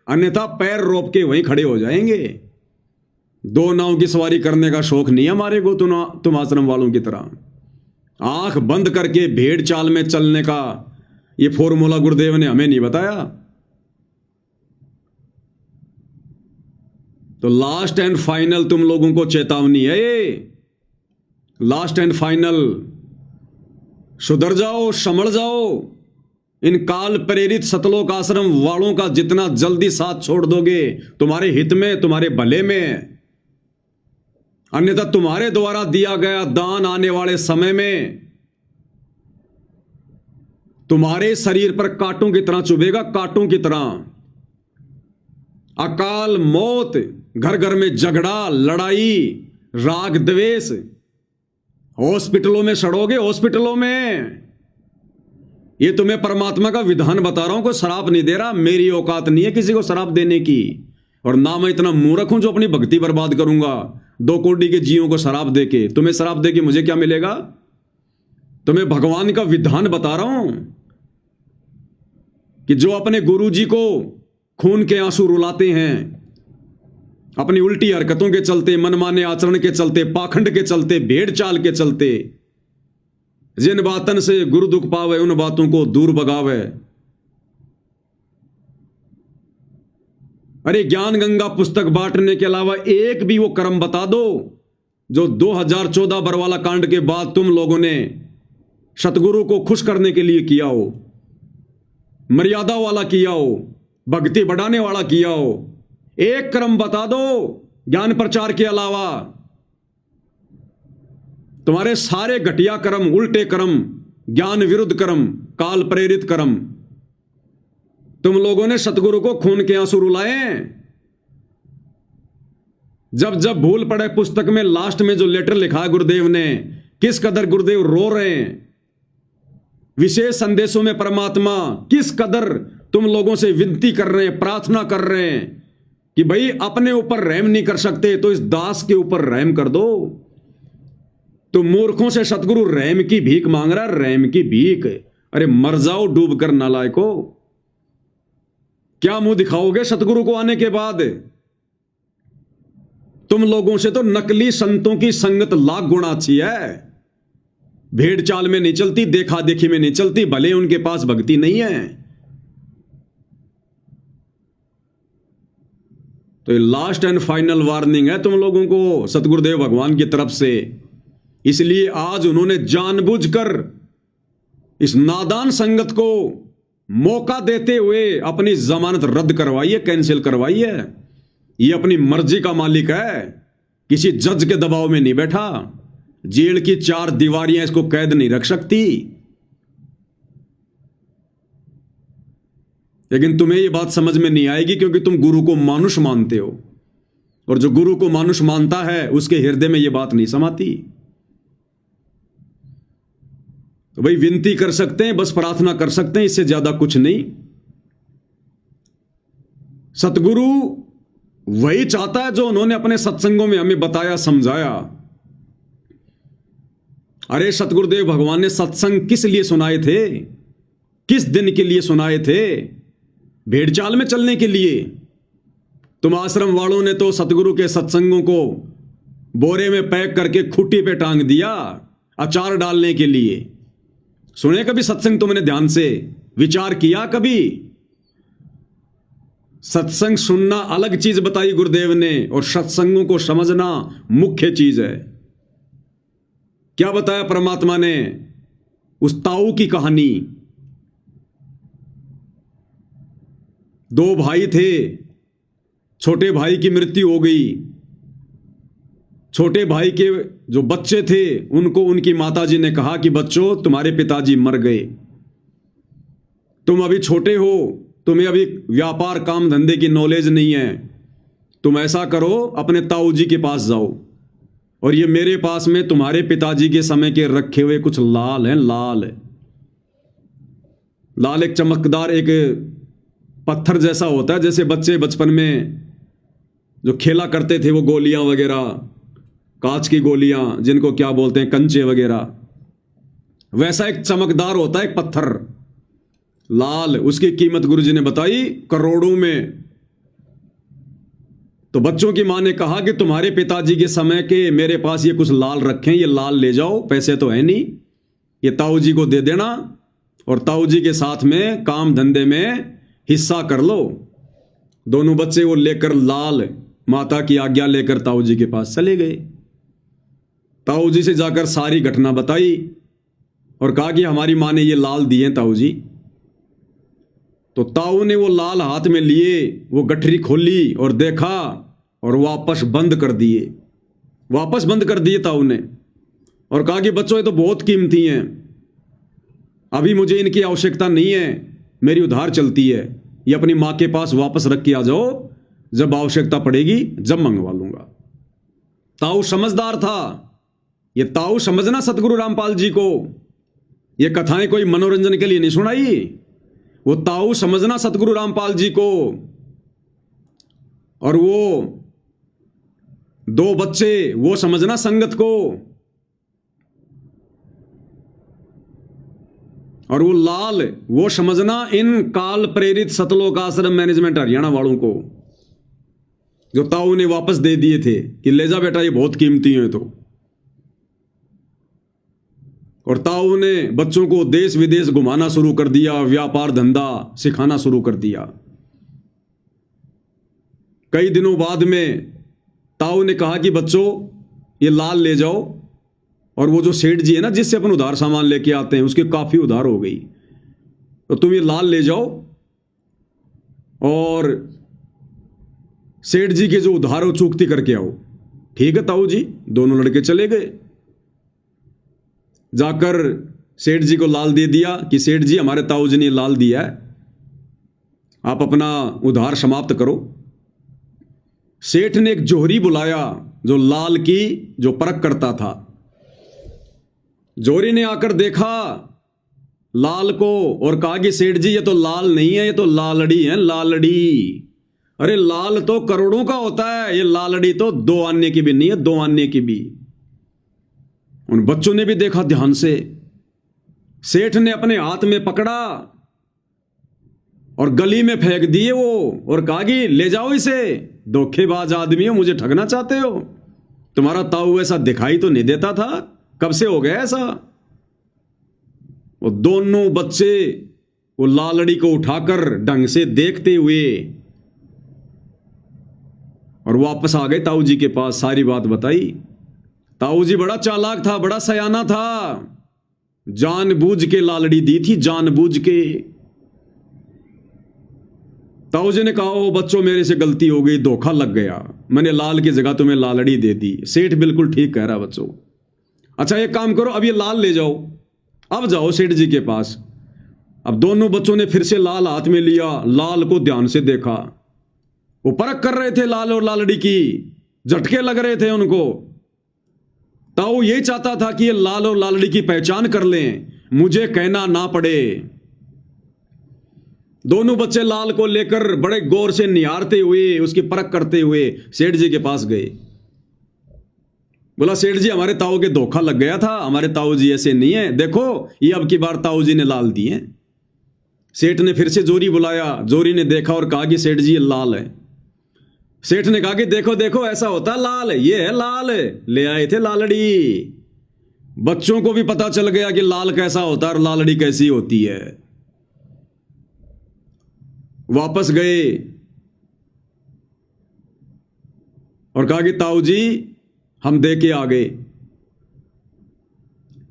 अन्यथा पैर रोप के वहीं खड़े हो जाएंगे। दो नाव की सवारी करने का शौक नहीं है हमारे को, तुम आश्रम वालों की तरह आंख बंद करके भेड़ चाल में चलने का ये फॉर्मूला गुरुदेव ने हमें नहीं बताया। तो लास्ट एंड फाइनल तुम लोगों को चेतावनी है ये, लास्ट एंड फाइनल। सुधर जाओ, संभल जाओ। इन काल प्रेरित सतलोक आश्रम वालों का जितना जल्दी साथ छोड़ दोगे तुम्हारे हित में, तुम्हारे भले में। अन्यथा तुम्हारे द्वारा दिया गया दान आने वाले समय में तुम्हारे शरीर पर कांटों की तरह चुभेगा, कांटों की तरह। अकाल मौत, घर घर में झगड़ा, लड़ाई, राग द्वेष, हॉस्पिटलों में सड़ोगे, हॉस्पिटलों में। ये तुम्हें परमात्मा का विधान बता रहा हूं, कोई शराब नहीं दे रहा। मेरी औकात नहीं है किसी को शराब देने की, और ना मैं इतना मूर्ख हूं जो अपनी भक्ति बर्बाद करूंगा 2 कोटी के जीवों को शराब देके। तुम्हें शराब देके मुझे क्या मिलेगा? तुम्हें भगवान का विधान बता रहा हूं कि जो अपने गुरु जी को खून के आंसू रुलाते हैं, अपनी उल्टी हरकतों के चलते, मनमाने आचरण के चलते, पाखंड के चलते, भेड़ चाल के चलते, जिन बातन से गुरु दुख पावे उन बातों को दूर भगावे। अरे ज्ञान गंगा पुस्तक बांटने के अलावा एक भी वो कर्म बता दो जो 2014 बरवाला कांड के बाद तुम लोगों ने सतगुरु को खुश करने के लिए किया हो, मर्यादा वाला किया हो, भक्ति बढ़ाने वाला किया हो। एक कर्म बता दो ज्ञान प्रचार के अलावा। तुम्हारे सारे घटिया कर्म, उल्टे कर्म, ज्ञान विरुद्ध कर्म, काल प्रेरित कर्म, तुम लोगों ने सतगुरु को खून के आंसू रुलाए। जब जब भूल पड़े पुस्तक में लास्ट में जो लेटर लिखा है गुरुदेव ने, किस कदर गुरुदेव रो रहे हैं। विशेष संदेशों में परमात्मा किस कदर तुम लोगों से विनती कर रहे हैं, प्रार्थना कर रहे हैं कि भाई अपने ऊपर रहम नहीं कर सकते तो इस दास के ऊपर रहम कर दो। तो मूर्खों से सतगुरु रहम की भीख मांग रहा है, रहम की भीख। अरे मर जाओ डूब कर नालायको। क्या मुंह दिखाओगे सतगुरु को आने के बाद? तुम लोगों से तो नकली संतों की संगत लाख गुना अच्छी है। भेड़ चाल में नहीं चलती, देखा देखी में नहीं चलती, भले उनके पास भक्ति नहीं है। तो ये लास्ट एंड फाइनल वार्निंग है तुम लोगों को सतगुरुदेव भगवान की तरफ से। इसलिए आज उन्होंने जानबूझकर इस नादान संगत को मौका देते हुए अपनी जमानत रद्द करवाई है, कैंसिल करवाई है। ये अपनी मर्जी का मालिक है, किसी जज के दबाव में नहीं बैठा। जेल की 4 दीवारियां इसको कैद नहीं रख सकती। लेकिन तुम्हें यह बात समझ में नहीं आएगी क्योंकि तुम गुरु को मानुष मानते हो, और जो गुरु को मानुष मानता है उसके हृदय में यह बात नहीं समाती। तो भाई विनती कर सकते हैं, बस प्रार्थना कर सकते हैं, इससे ज्यादा कुछ नहीं। सतगुरु वही चाहता है जो उन्होंने अपने सत्संगों में हमें बताया, समझाया। अरे सतगुरुदेव भगवान ने सत्संग किस लिए सुनाए थे? किस दिन के लिए सुनाए थे? भेड़चाल में चलने के लिए। तुम आश्रम वालों ने तो सतगुरु के सत्संगों को बोरे में पैक करके खूंटी पे टांग दिया अचार डालने के लिए। सुने कभी सत्संग? तुमने ध्यान से विचार किया कभी? सत्संग सुनना अलग चीज बताई गुरुदेव ने, और सत्संगों को समझना मुख्य चीज है। क्या बताया परमात्मा ने? उस ताऊ की कहानी। 2 भाई थे, छोटे भाई की मृत्यु हो गई। छोटे भाई के जो बच्चे थे उनको उनकी माताजी ने कहा कि बच्चों तुम्हारे पिताजी मर गए, तुम अभी छोटे हो, तुम्हें अभी व्यापार काम धंधे की नॉलेज नहीं है, तुम ऐसा करो अपने ताऊ जी के पास जाओ, और ये मेरे पास में तुम्हारे पिताजी के समय के रखे हुए कुछ लाल हैं। लाल एक चमकदार एक पत्थर जैसा होता है, जैसे बच्चे बचपन में जो खेला करते थे, वो गोलियां वगैरह, कांच की गोलियां जिनको क्या बोलते हैं, कंचे वगैरह, वैसा एक चमकदार होता है एक पत्थर लाल। उसकी कीमत गुरुजी ने बताई करोड़ों में। तो बच्चों की मां ने कहा कि तुम्हारे पिताजी के समय के मेरे पास ये कुछ लाल रखे हैं, ये लाल ले जाओ, पैसे तो है नहीं, ये ताऊ जी को दे देना और ताऊ जी के साथ में काम धंधे में हिस्सा कर लो। दोनों बच्चे वो लेकर लाल माता की आज्ञा लेकर ताऊ जी के पास चले गए। ताऊ जी से जाकर सारी घटना बताई और कहा कि हमारी मां ने ये लाल दिए ताऊ जी। तो ताऊ ने वो लाल हाथ में लिए, वो गठरी खोली और देखा और वापस बंद कर दिए ताऊ ने, और कहा कि बच्चों ये तो बहुत कीमती हैं, अभी मुझे इनकी आवश्यकता नहीं है, मेरी उधार चलती है, ये अपनी मां के पास वापस रख के आ जाओ, जब आवश्यकता पड़ेगी जब मंगवा लूंगा। ताऊ समझदार था। ये ताऊ समझना सतगुरु रामपाल जी को, ये कथाएं कोई मनोरंजन के लिए नहीं सुनाई, वो ताऊ समझना सतगुरु रामपाल जी को। और वो 2 बच्चे वो समझना संगत को, और वो लाल वो समझना इन काल प्रेरित सतलोक आश्रम मैनेजमेंट हरियाणा वालों को, जो ताऊ ने वापस दे दिए थे कि ले जा बेटा ये बहुत कीमती हैं। तो और ताऊ ने बच्चों को देश विदेश घुमाना शुरू कर दिया, व्यापार धंधा सिखाना शुरू कर दिया। कई दिनों बाद में ताऊ ने कहा कि बच्चों ये लाल ले जाओ, और वो जो सेठ जी है ना जिससे अपन उधार सामान लेके आते हैं, उसके काफी उधार हो गई, तो तुम ये लाल ले जाओ और सेठ जी के जो उधार हो चुकती करके आओ। ठीक है ताऊ जी। दोनों लड़के चले गए, जाकर सेठ जी को लाल दे दिया कि सेठ जी हमारे ताऊ जी ने लाल दिया है, आप अपना उधार समाप्त करो। सेठ ने एक जोहरी बुलाया जो लाल की जो परख करता था। जोहरी ने आकर देखा लाल को और कहा कि सेठ जी ये तो लाल नहीं है, ये तो लालड़ी है, लालड़ी। अरे लाल तो करोड़ों का होता है, ये लालड़ी तो 2 आने की भी नहीं है, 2 आने की भी। उन बच्चों ने भी देखा ध्यान से। सेठ ने अपने हाथ में पकड़ा और गली में फेंक दिए वो, और कहा कि ले जाओ इसे, धोखेबाज आदमी हो, मुझे ठगना चाहते हो। तुम्हारा ताऊ ऐसा दिखाई तो नहीं देता था, कब से हो गया ऐसा। वो दोनों बच्चे वो लालड़ी को उठाकर ढंग से देखते हुए और वापस आ गए ताऊ जी के पास, सारी बात बताई। ताऊ जी बड़ा चालाक था, बड़ा सयाना था, जानबूझ के लालड़ी दी थी, जानबूझ के। ताऊ जी ने कहा ओ बच्चों मेरे से गलती हो गई, धोखा लग गया, मैंने लाल की जगह तुम्हें लालड़ी दे दी। सेठ बिल्कुल ठीक कह रहा बच्चों। अच्छा एक काम करो, अब ये लाल ले जाओ, अब जाओ सेठ जी के पास। अब दोनों बच्चों ने फिर से लाल हाथ में लिया, लाल को ध्यान से देखा। वो परख कर रहे थे लाल और लालड़ी की, झटके लग रहे थे उनको। ताऊ यही चाहता था कि ये लाल और लालड़ी की पहचान कर लें, मुझे कहना ना पड़े। दोनों बच्चे लाल को लेकर बड़े गौर से निहारते हुए, उसकी परख करते हुए सेठ जी के पास गए। बोला सेठ जी हमारे ताऊ के धोखा लग गया था, हमारे ताऊ जी ऐसे नहीं है, देखो ये अब की बार ताऊ जी ने लाल दिए। सेठ ने फिर से जोरी बुलाया, जोरी ने देखा और कहा कि सेठ जी ये लाल है। सेठ ने कहा कि देखो देखो ऐसा होता लाल है, ये है लाल है, ले आए थे लालड़ी। बच्चों को भी पता चल गया कि लाल कैसा होता है और लालड़ी कैसी होती है। वापस गए और कहा कि ताऊ जी हम दे के आ गए।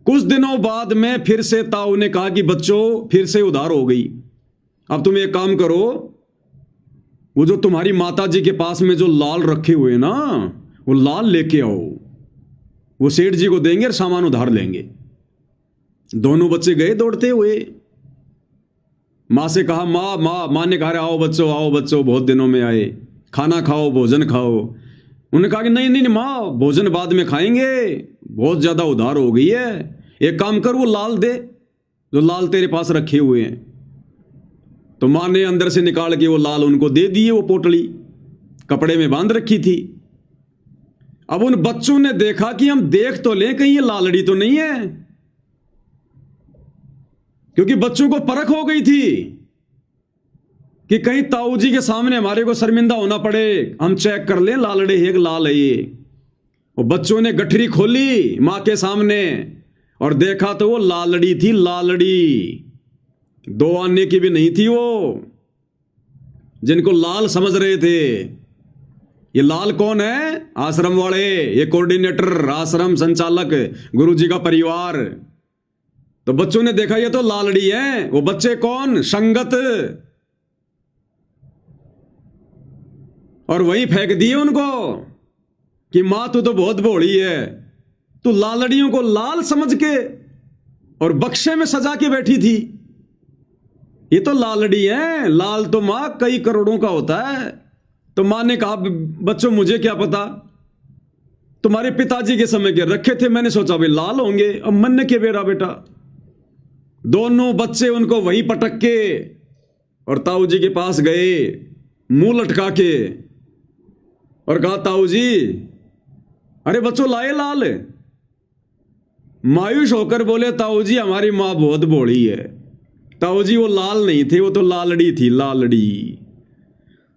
कुछ दिनों बाद में फिर से ताऊ ने कहा कि बच्चों फिर से उधार हो गई, अब तुम एक काम करो, वो जो तुम्हारी माता जी के पास में जो लाल रखे हुए ना, वो लाल लेके आओ, वो सेठ जी को देंगे और सामान उधार लेंगे। दोनों बच्चे गए दौड़ते हुए। माँ से कहा माँ माँ माँ ने कहा आओ बच्चों बहुत दिनों में आए, खाना खाओ, भोजन खाओ। उन्होंने कहा कि नहीं नहीं माँ, भोजन बाद में खाएंगे, बहुत ज़्यादा उधार हो गई है, एक काम कर वो लाल दे जो लाल तेरे पास रखे हुए हैं। तो माँ ने अंदर से निकाल के वो लाल उनको दे दिए, वो पोटली कपड़े में बांध रखी थी। अब उन बच्चों ने देखा कि हम देख तो लें कहीं ये लालड़ी तो नहीं है, क्योंकि बच्चों को परख हो गई थी कि कहीं ताऊ जी के सामने हमारे को शर्मिंदा होना पड़े, हम चेक कर लें लालड़ी एक लाल है ये। वो बच्चों ने गठरी खोली मां के सामने और देखा तो वो लालड़ी थी, लालड़ी 2 आने की भी नहीं थी। वो जिनको लाल समझ रहे थे, ये लाल कौन है? आश्रम वाले, ये कोऑर्डिनेटर, आश्रम संचालक, गुरुजी का परिवार। तो बच्चों ने देखा ये तो लालड़ी है। वो बच्चे कौन? संगत, और वहीं फेंक दिए उनको कि मां तू तो बहुत भोली है, तू लालड़ियों को लाल समझ के और बक्से में सजा के बैठी थी। ये तो लालड़ी है, लाल तो मां कई करोड़ों का होता है। तो मां ने कहा बच्चों मुझे क्या पता, तुम्हारे पिताजी के समय के रखे थे, मैंने सोचा भाई लाल होंगे, अब मन के बेरा बेटा। दोनों बच्चे उनको वहीं पटक के और ताऊ जी के पास गए मुंह लटका के और कहा ताऊ जी अरे बच्चों लाए लाल। मायूस होकर बोले ताऊ जी हमारी मां बहुत भोली है। ताऊ जी वो लाल नहीं थे, वो तो लालड़ी थी, लालड़ी।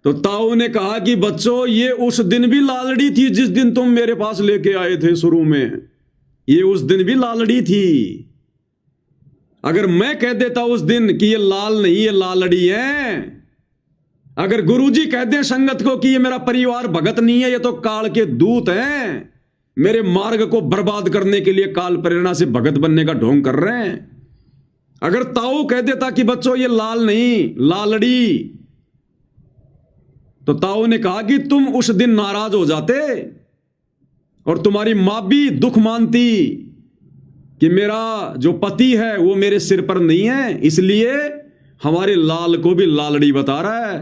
तो ताऊ ने कहा कि बच्चों ये उस दिन भी लालड़ी थी जिस दिन तुम मेरे पास लेके आए थे शुरू में, ये उस दिन भी लालड़ी थी। अगर मैं कह देता उस दिन कि ये लाल नहीं ये लालड़ी है, अगर गुरुजी कह दें संगत को कि ये मेरा परिवार भगत नहीं है, ये तो काल के दूत हैं, मेरे मार्ग को बर्बाद करने के लिए काल प्रेरणा से भगत बनने का ढोंग कर रहे हैं। अगर ताऊ कह देता कि बच्चों ये लाल नहीं लालड़ी, तो ताऊ ने कहा कि तुम उस दिन नाराज हो जाते और तुम्हारी मां भी दुख मानती कि मेरा जो पति है वो मेरे सिर पर नहीं है, इसलिए हमारे लाल को भी लालड़ी बता रहा है।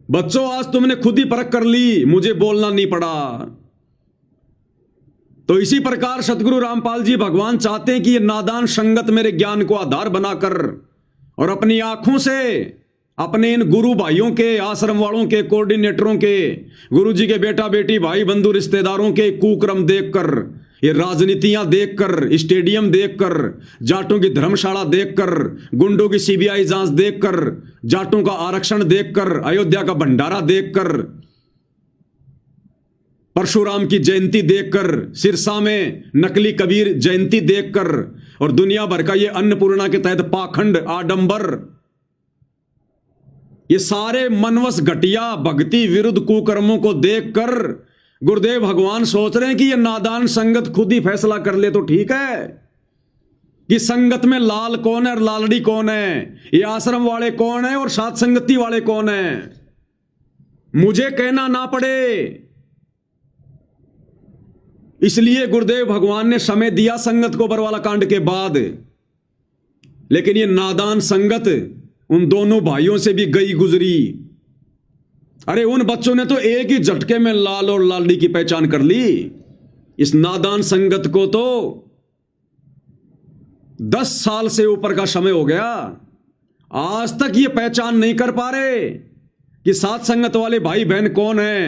बच्चों, आज तुमने खुद ही परख कर ली, मुझे बोलना नहीं पड़ा। तो इसी प्रकार सतगुरु रामपाल जी भगवान चाहते हैं कि ये नादान संगत मेरे ज्ञान को आधार बनाकर और अपनी आंखों से अपने इन गुरु भाइयों के, आश्रम वालों के, कोऑर्डिनेटरों के, गुरु जी के बेटा बेटी, भाई बंधु, रिश्तेदारों के कुक्रम देखकर, ये राजनीतियां देखकर, स्टेडियम देखकर, जाटों की धर्मशाला देखकर, गुंडों की सीबीआई जांच देखकर, जाटों का आरक्षण देखकर, अयोध्या का भंडारा देखकर, परशुराम की जयंती देखकर, सिरसा में नकली कबीर जयंती देखकर, और दुनिया भर का ये अन्नपूर्णा के तहत पाखंड, आडंबर, ये सारे मनवस घटिया भक्ति विरुद्ध कुकर्मों को देखकर गुरुदेव भगवान सोच रहे हैं कि ये नादान संगत खुद ही फैसला कर ले तो ठीक है कि संगत में लाल कौन है और लालड़ी कौन है, ये आश्रम वाले कौन है और साथ संगति वाले कौन है, मुझे कहना ना पड़े। इसलिए गुरुदेव भगवान ने समय दिया संगत को बरवाला कांड के बाद, लेकिन ये नादान संगत उन दोनों भाइयों से भी गई गुजरी। अरे उन बच्चों ने तो एक ही झटके में लाल और लालड़ी की पहचान कर ली। इस नादान संगत को तो 10 साल से ऊपर का समय हो गया, आज तक ये पहचान नहीं कर पा रहे कि साथ संगत वाले भाई बहन कौन है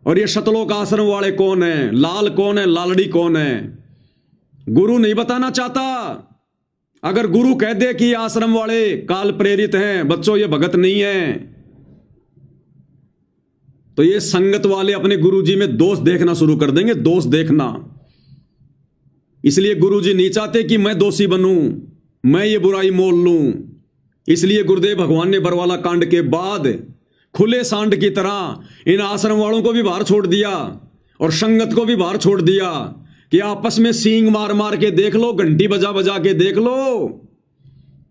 और ये शतलोक आश्रम वाले कौन है, लाल कौन है, लालड़ी कौन है। गुरु नहीं बताना चाहता। अगर गुरु कह दे कि आश्रम वाले काल प्रेरित हैं, बच्चों ये भगत नहीं है, तो ये संगत वाले अपने गुरुजी में दोष देखना शुरू कर देंगे, दोष देखना। इसलिए गुरुजी नहीं चाहते कि मैं दोषी बनूं, मैं ये बुराई मोल लूं। इसलिए गुरुदेव भगवान ने बरवाला कांड के बाद खुले सांड की तरह इन आश्रम वालों को भी बाहर छोड़ दिया और संगत को भी बाहर छोड़ दिया कि आपस में सींग मार मार के देख लो, घंटी बजा बजा के देख लो,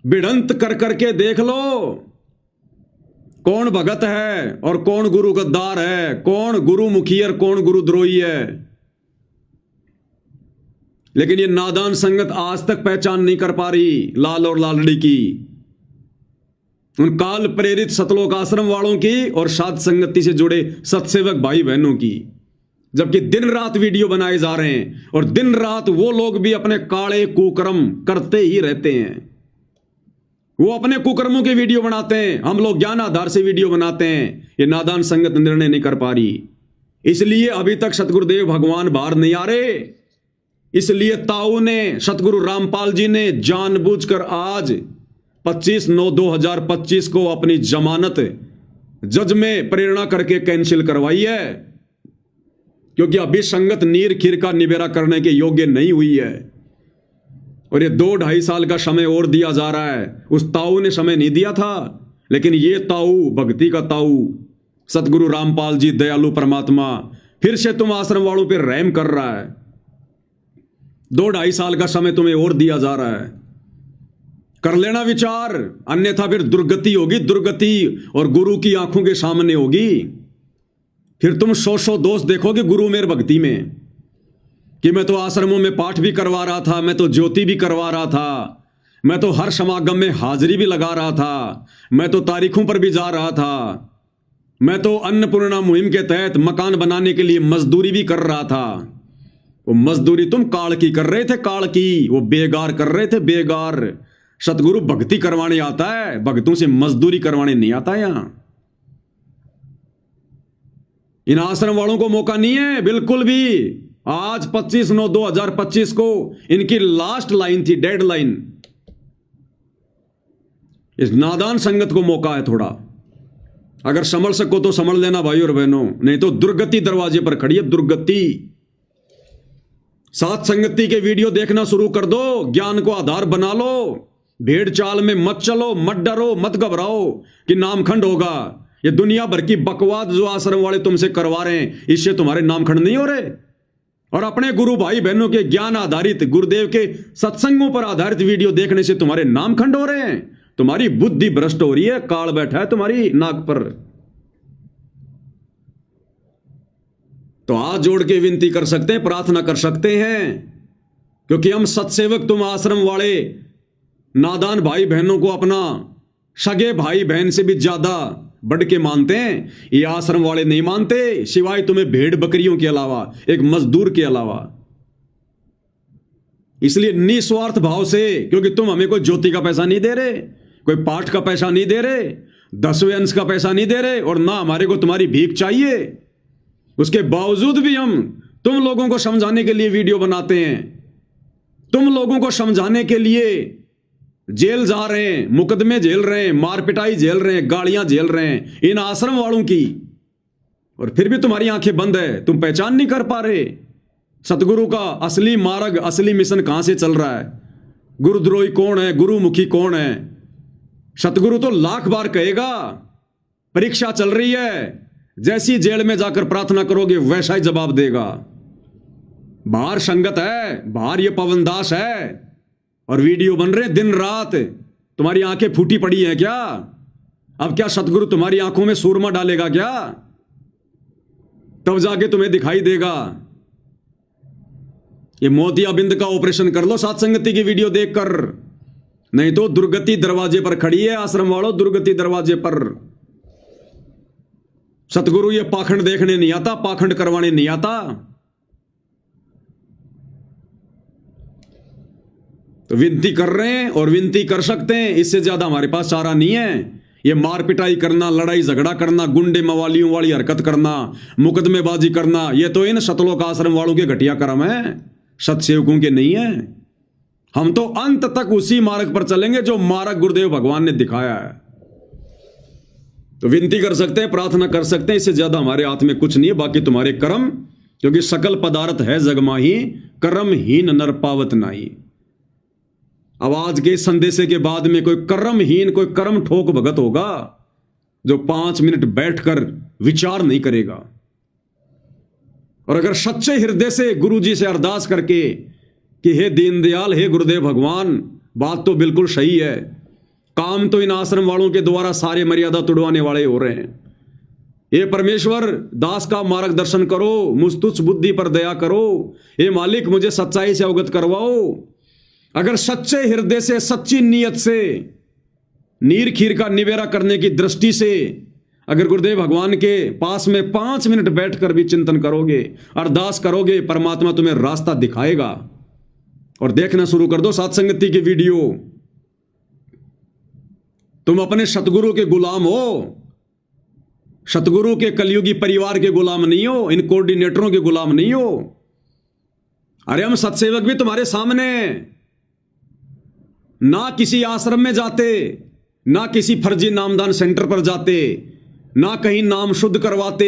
भिड़ंत कर करके देख लो, कौन भगत है और कौन गुरु गद्दार है, कौन गुरु मुखी और कौन गुरु द्रोही है। लेकिन ये नादान संगत आज तक पहचान नहीं कर पा रही लाल और लालड़ी की, उन काल प्रेरित सतलोक आश्रम वालों की और साध संगति से जुड़े सत्सेवक भाई बहनों की। जबकि दिन रात वीडियो बनाए जा रहे हैं और दिन रात वो लोग भी अपने काले कुकर्म करते ही रहते हैं। वो अपने कुकर्मों के वीडियो बनाते हैं, हम लोग ज्ञान आधार से वीडियो बनाते हैं। ये नादान संगत निर्णय नहीं कर पा रही, इसलिए अभी तक सतगुरुदेव भगवान बाहर नहीं आ रहे। इसलिए ताऊ ने, सतगुरु रामपाल जी ने जानबूझकर आज 25/9/2025 को अपनी जमानत जज में प्रेरणा करके कैंसिल करवाई है, क्योंकि अभी संगत नीर खीर का निबेरा करने के योग्य नहीं हुई है। और ये 2-2.5 साल का समय और दिया जा रहा है। उस ताऊ ने समय नहीं दिया था, लेकिन ये ताऊ, भक्ति का ताऊ सतगुरु रामपाल जी, दयालु परमात्मा, फिर से तुम आश्रम वालों पे रहम कर रहा है। 2-2.5 साल का समय तुम्हें और दिया जा रहा है, कर लेना विचार, अन्यथा फिर दुर्गति होगी, दुर्गति और गुरु की आंखों के सामने होगी। फिर तुम 100 दोष देखोगे गुरु मेर भक्ति में कि मैं तो आश्रमों में पाठ भी करवा रहा था, मैं तो ज्योति भी करवा रहा था, मैं तो हर समागम में हाजिरी भी लगा रहा था, मैं तो तारीखों पर भी जा रहा था, मैं तो अन्नपूर्णा मुहिम के तहत मकान बनाने के लिए मजदूरी भी कर रहा था। वो मजदूरी तुम काल की कर रहे थे, काल की, वो बेगार कर रहे थे, बेगार। सतगुरु भक्ति करवाने आता है, भक्तों से मजदूरी करवाने नहीं आता। यहां इन आश्रम वालों को मौका नहीं है बिल्कुल भी। आज 25/9/2025 को इनकी लास्ट लाइन थी, डेडलाइन। इस नादान संगत को मौका है थोड़ा, अगर संभल सको तो संभल लेना भाई और बहनों, नहीं तो दुर्गति दरवाजे पर खड़ी है, दुर्गति। साथ संगति के वीडियो देखना शुरू कर दो, ज्ञान को आधार बना लो, भेड़ चाल में मत चलो, मत डरो, मत घबराओ कि नामखंड होगा। ये दुनिया भर की बकवाद जो आश्रम वाले तुमसे करवा रहे हैं, इससे तुम्हारे नामखंड नहीं हो रहे। और अपने गुरु भाई बहनों के ज्ञान आधारित, गुरुदेव के सत्संगों पर आधारित वीडियो देखने से तुम्हारे नामखंड हो रहे हैं, तुम्हारी बुद्धि भ्रष्ट हो रही है, काल बैठा है तुम्हारी नाक पर। तो हाथ जोड़ के विनती कर सकते हैं, प्रार्थना कर सकते हैं, क्योंकि हम सत्सेवक, तुम आश्रम वाले नादान भाई बहनों को अपना सगे भाई बहन से भी ज्यादा बढ़ के मानते हैं, ये आश्रम वाले नहीं मानते, सिवाय तुम्हें भेड़ बकरियों के अलावा, एक मजदूर के अलावा। इसलिए निस्वार्थ भाव से, क्योंकि तुम हमें कोई ज्योति का पैसा नहीं दे रहे, कोई पाठ का पैसा नहीं दे रहे, 10वें अंश का पैसा नहीं दे रहे, और ना हमारे को तुम्हारी भीख चाहिए, उसके बावजूद भी हम तुम लोगों को समझाने के लिए वीडियो बनाते हैं, तुम लोगों को समझाने के लिए जेल जा रहे हैं, मुकदमे झेल रहे हैं, मार पिटाई झेल रहे हैं, गालियां झेल रहे हैं इन आश्रम वालों की, और फिर भी तुम्हारी आंखें बंद है, तुम पहचान नहीं कर पा रहे सतगुरु का असली मार्ग, असली मिशन कहां से चल रहा है, गुरुद्रोही कौन है, गुरुमुखी कौन है। सतगुरु तो लाख बार कहेगा परीक्षा चल रही है, जैसी जेल में जाकर प्रार्थना करोगे वैसा ही जवाब देगा। बाहर संगत है, बाहर ये पवनदास है, और वीडियो बन रहे दिन रात, तुम्हारी आंखें फूटी पड़ी हैं क्या? अब क्या सतगुरु तुम्हारी आंखों में सूरमा डालेगा क्या? तब जाके तुम्हें दिखाई देगा। ये मोतियाबिंद का ऑपरेशन कर लो साथ संगति की वीडियो देखकर, नहीं तो दुर्गति दरवाजे पर खड़ी है आश्रम वालों, दुर्गति दरवाजे पर। सतगुरु ये पाखंड देखने नहीं आता, पाखंड करवाने नहीं आता। तो विनती कर रहे हैं और विनती कर सकते हैं, इससे ज्यादा हमारे पास चारा नहीं है। ये मार पिटाई करना, लड़ाई झगड़ा करना, गुंडे मवालियों वाली हरकत करना, मुकदमेबाजी करना, ये तो इन सतलोक आश्रम वालों के घटिया कर्म है, सतसेवकों के नहीं है। हम तो अंत तक उसी मार्ग पर चलेंगे जो मार्ग गुरुदेव भगवान ने दिखाया है। तो विनती कर सकते हैं, प्रार्थना कर सकते हैं, इससे ज्यादा हमारे हाथ में कुछ नहीं है। बाकी तुम्हारे कर्म, क्योंकि सकल पदार्थ है जगमाही, कर्महीन नर पावत नाही। अब आज के संदेशे के बाद में कोई कर्महीन, कोई कर्म ठोक भगत होगा जो 5 मिनट बैठकर विचार नहीं करेगा। और अगर सच्चे हृदय से गुरु जी से अरदास करके कि हे दीनदयाल, हे गुरुदेव भगवान, बात तो बिल्कुल सही है, काम तो इन आश्रम वालों के द्वारा सारे मर्यादा तुड़वाने वाले हो रहे हैं, ये परमेश्वर दास का मार्गदर्शन करो, मुझ तुच्छ बुद्धि पर दया करो, हे मालिक मुझे सच्चाई से अवगत करवाओ। अगर सच्चे हृदय से, सच्ची नीयत से, नीर खीर का निवेरा करने की दृष्टि से अगर गुरुदेव भगवान के पास में 5 मिनट बैठकर भी चिंतन करोगे, अरदास करोगे, परमात्मा तुम्हें रास्ता दिखाएगा। और देखना शुरू कर दो सत्संगति की वीडियो। तुम अपने सतगुरु के गुलाम हो, सतगुरु के कलयुगी परिवार के गुलाम नहीं हो, इन कोऑर्डिनेटरों के गुलाम नहीं हो। अरे हम सत्सेवक भी तुम्हारे सामने, ना किसी आश्रम में जाते, ना किसी फर्जी नामदान सेंटर पर जाते, ना कहीं नाम शुद्ध करवाते,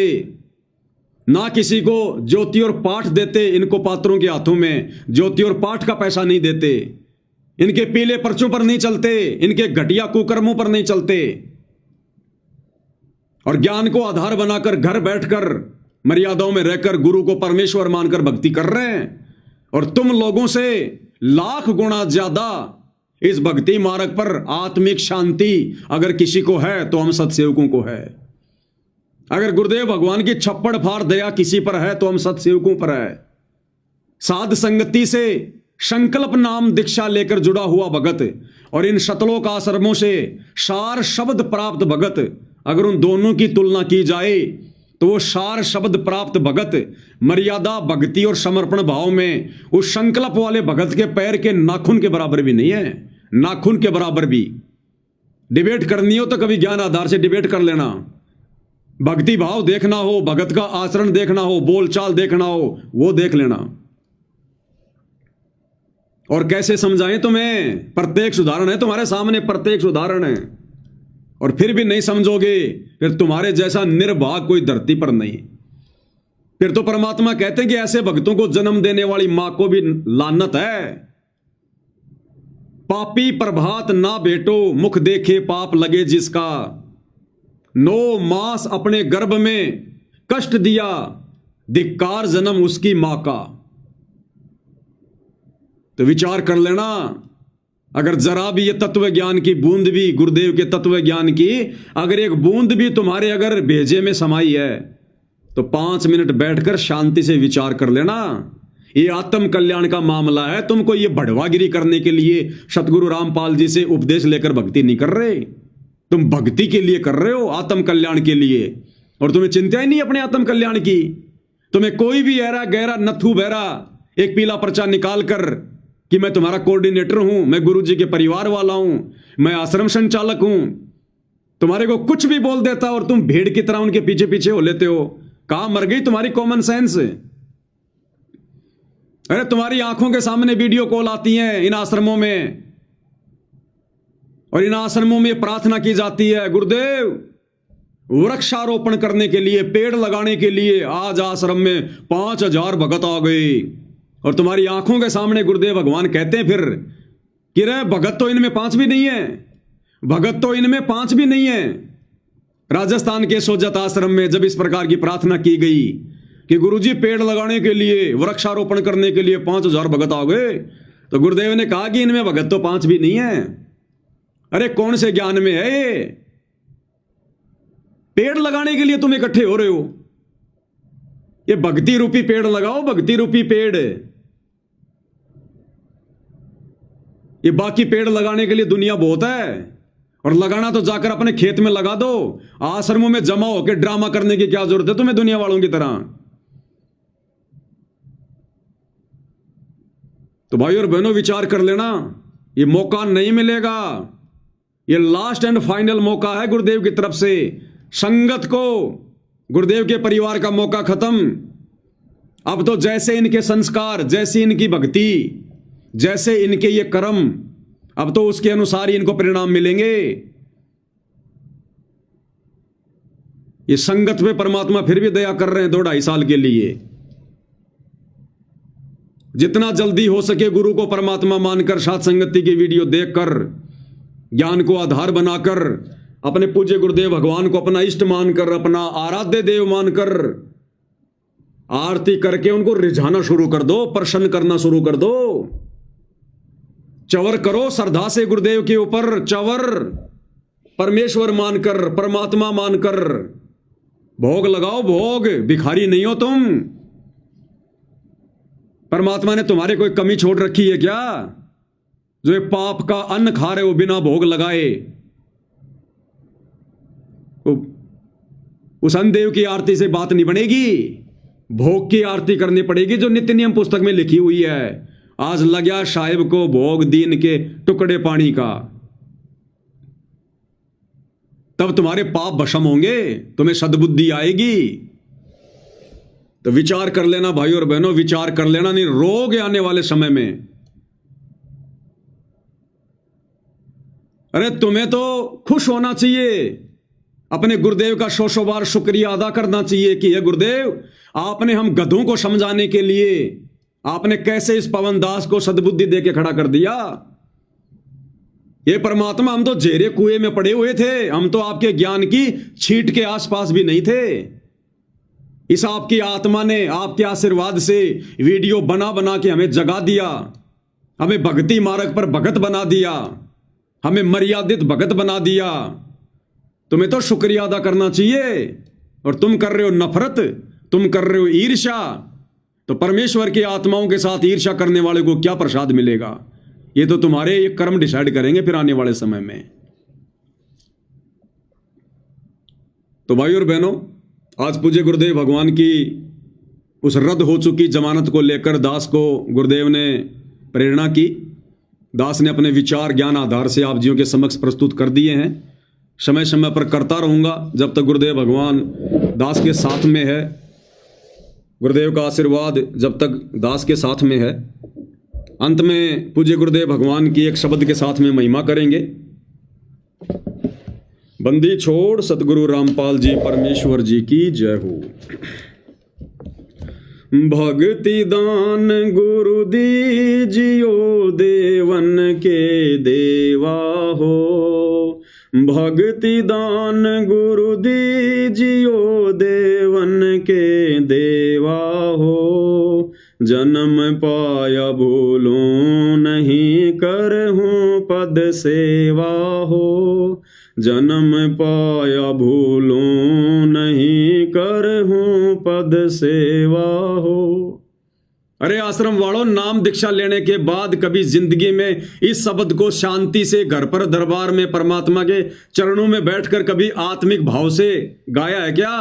ना किसी को ज्योति और पाठ देते, इनको पात्रों के हाथों में ज्योति और पाठ का पैसा नहीं देते, इनके पीले पर्चों पर नहीं चलते, इनके घटिया कुकर्मों पर नहीं चलते, और ज्ञान को आधार बनाकर घर बैठकर मर्यादाओं में रहकर गुरु को परमेश्वर मानकर भक्ति कर रहे हैं। और तुम लोगों से लाख गुना ज्यादा इस भक्ति मार्ग पर आत्मिक शांति अगर किसी को है तो हम सत्सेवकों को है। अगर गुरुदेव भगवान की छप्पड़ फाड़ दया किसी पर है तो हम सत्सेवकों पर है। साध संगति से संकल्प नाम दीक्षा लेकर जुड़ा हुआ भगत और इन शतलोक आश्रमों से सार शब्द प्राप्त भगत, अगर उन दोनों की तुलना की जाए तो वो सार शब्द प्राप्त भगत मर्यादा, भक्ति और समर्पण भाव में उस संकल्प वाले भगत के पैर के नाखून के बराबर भी नहीं है, नाखून के बराबर भी। डिबेट करनी हो तो कभी ज्ञान आधार से डिबेट कर लेना, भक्ति भाव देखना हो, भगत का आचरण देखना हो, बोलचाल देखना हो, वो देख लेना। और कैसे समझाएं तुम्हें, प्रत्येक उदाहरण है तुम्हारे सामने, प्रत्येक उदाहरण है। और फिर भी नहीं समझोगे, फिर तुम्हारे जैसा निर्भाग कोई धरती पर नहीं। फिर तो परमात्मा कहते हैं कि ऐसे भक्तों को जन्म देने वाली मां को भी लानत है। पापी प्रभात ना बेटो, मुख देखे पाप लगे जिसका, 9 मास अपने गर्भ में कष्ट दिया, धिक्कार जन्म उसकी मां का। तो विचार कर लेना, अगर जरा भी ये तत्व ज्ञान की बूंद भी, गुरुदेव के तत्व ज्ञान की अगर एक बूंद भी तुम्हारे अगर भेजे में समाई है तो 5 मिनट बैठकर शांति से विचार कर लेना। ये आत्म कल्याण का मामला है। तुमको ये बढ़वागिरी करने के लिए सतगुरु रामपाल जी से उपदेश लेकर भक्ति नहीं कर रहे, तुम भक्ति के लिए कर रहे हो, आत्म कल्याण के लिए। और तुम्हें चिंता ही नहीं अपने आत्म कल्याण की। तुम्हें कोई भी ऐरा गहरा नथु बहरा एक पीला पर्चा निकाल कर कि मैं तुम्हारा कोऑर्डिनेटर हूं, मैं गुरु जी के परिवार वाला हूं, मैं आश्रम संचालक हूं, तुम्हारे को कुछ भी बोल देता और तुम भेड़ की तरह उनके पीछे पीछे हो लेते हो। कहां मर गई तुम्हारी कॉमन सेंस? अरे तुम्हारी आंखों के सामने वीडियो कॉल आती हैं इन आश्रमों में, और इन आश्रमों में प्रार्थना की जाती है, गुरुदेव वृक्षारोपण करने के लिए, पेड़ लगाने के लिए आज आश्रम में 5000 भगत आ गए। और तुम्हारी आंखों के सामने गुरुदेव भगवान कहते हैं फिर कि रे भगत तो इनमें 5 भी नहीं है, भगत तो इनमें 5 भी नहीं है। राजस्थान के सोजत आश्रम में जब इस प्रकार की प्रार्थना की गई कि गुरुजी पेड़ लगाने के लिए, वृक्षारोपण करने के लिए 5000 भगत आ गए, तो गुरुदेव ने कहा कि इनमें भगत तो 5 भी नहीं है। अरे कौन से ज्ञान में है ये? पेड़ लगाने के लिए तुम इकट्ठे हो रहे हो। ये भक्ति रूपी पेड़ लगाओ, भक्ति रूपी पेड़। ये बाकी पेड़ लगाने के लिए दुनिया बहुत है, और लगाना तो जाकर अपने खेत में लगा दो। आश्रमों में जमा होकर ड्रामा करने की क्या जरूरत है तुम्हें दुनिया वालों की तरह? तो भाई और बहनों विचार कर लेना, ये मौका नहीं मिलेगा। ये लास्ट एंड फाइनल मौका है गुरुदेव की तरफ से। संगत को, गुरुदेव के परिवार का मौका खत्म। अब तो जैसे इनके संस्कार, जैसी इनकी भक्ति, जैसे इनके ये कर्म, अब तो उसके अनुसार ही इनको परिणाम मिलेंगे। ये संगत पे परमात्मा फिर भी दया कर रहे हैं 2-2.5 साल के लिए। जितना जल्दी हो सके गुरु को परमात्मा मानकर, साथ संगति की वीडियो देखकर, ज्ञान को आधार बनाकर, अपने पूज्य गुरुदेव भगवान को अपना इष्ट मानकर, अपना आराध्य देव मानकर आरती करके उनको रिझाना शुरू कर दो, प्रसन्न करना शुरू कर दो। चवर करो श्रद्धा से गुरुदेव के ऊपर, चवर परमेश्वर मानकर, परमात्मा मानकर भोग लगाओ, भोग। भिखारी नहीं हो तुम। परमात्मा ने तुम्हारे कोई कमी छोड़ रखी है क्या, जो ये पाप का अन्न खा रहे हो बिना भोग लगाए? उस अन्नदेव की आरती से बात नहीं बनेगी, भोग की आरती करनी पड़ेगी जो नित्य नियम पुस्तक में लिखी हुई है। आज लग गया साहिब को भोग दीन के टुकड़े पानी का, तब तुम्हारे पाप भस्म होंगे, तुम्हें सद्बुद्धि आएगी। तो विचार कर लेना भाई और बहनों, विचार कर लेना, नहीं रोगे आने वाले समय में। अरे तुम्हें तो खुश होना चाहिए, अपने गुरुदेव का 100 बार शुक्रिया अदा करना चाहिए कि हे गुरुदेव, आपने हम गधों को समझाने के लिए आपने कैसे इस पवन दास को सद्बुद्धि देके खड़ा कर दिया। ये परमात्मा, हम तो जेरे कुएं में पड़े हुए थे, हम तो आपके ज्ञान की छींट के आसपास भी नहीं थे। इस आपकी आत्मा ने आपके आशीर्वाद से वीडियो बना बना के हमें जगा दिया, हमें भक्ति मार्ग पर भगत बना दिया, हमें मर्यादित भगत बना दिया। तुम्हें तो शुक्रिया अदा करना चाहिए, और तुम कर रहे हो नफरत, तुम कर रहे हो ईर्ष्या। तो परमेश्वर की आत्माओं के साथ ईर्ष्या करने वाले को क्या प्रसाद मिलेगा? ये तो तुम्हारे ये कर्म डिसाइड करेंगे फिर आने वाले समय में। तो भाई और बहनों, आज पूज्य गुरुदेव भगवान की उस रद्द हो चुकी जमानत को लेकर दास को गुरुदेव ने प्रेरणा की। दास ने अपने विचार ज्ञान आधार से आप जियों के समक्ष प्रस्तुत कर दिए हैं। समय समय पर करता रहूंगा जब तक गुरुदेव भगवान दास के साथ में है, गुरुदेव का आशीर्वाद जब तक दास के साथ में है। अंत में पूज्य गुरुदेव भगवान की एक शब्द के साथ में महिमा करेंगे। बंदी छोड़ सतगुरु रामपाल जी परमेश्वर जी की जय हो। भक्ति दान गुरु दीजियो देवन के देवा हो, भक्ति दान गुरु दीजियो देवन के देवा हो। जन्म पाया भूलो नहीं करहूँ पद सेवा हो, जन्म पाया भूलो नहीं करहूँ पद सेवा हो। अरे आश्रम वालों, नाम दीक्षा लेने के बाद कभी जिंदगी में इस शब्द को शांति से घर पर दरबार में परमात्मा के चरणों में बैठकर कभी आत्मिक भाव से गाया है क्या?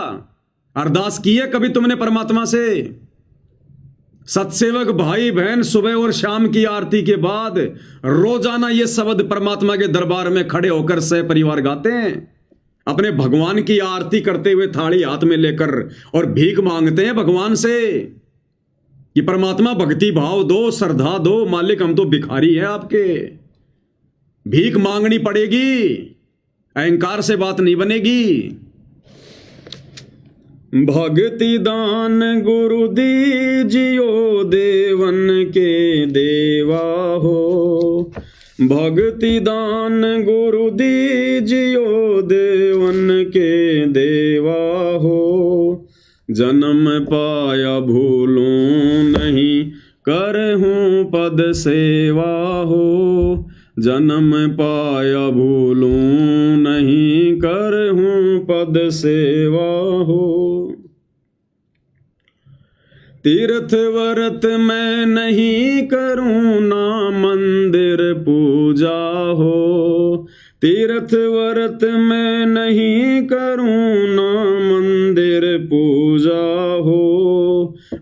अरदास की है कभी तुमने परमात्मा से? सत्सेवक भाई बहन सुबह और शाम की आरती के बाद रोजाना ये शब्द परमात्मा के दरबार में खड़े होकर सह परिवार गाते हैं, अपने भगवान की आरती करते हुए थाली हाथ में लेकर, और भीख मांगते हैं भगवान से कि परमात्मा भक्ति भाव दो, श्रद्धा दो, मालिक हम तो भिखारी है आपके। भीख मांगनी पड़ेगी, अहंकार से बात नहीं बनेगी। भक्ति दान गुरु दीजियो देवन के देवा हो, भक्ति दान गुरु दीजियो देवन के देवा हो। जन्म पाया भूलूं नहीं, करहूं पद सेवा हो। जन्म पाया भूलूं नहीं, करहूं पद सेवा हो। तीर्थ व्रत मैं नहीं करूं ना मंदिर पूजा हो। तीर्थ व्रत मैं नहीं करूं ना मंदिर पूजा हो।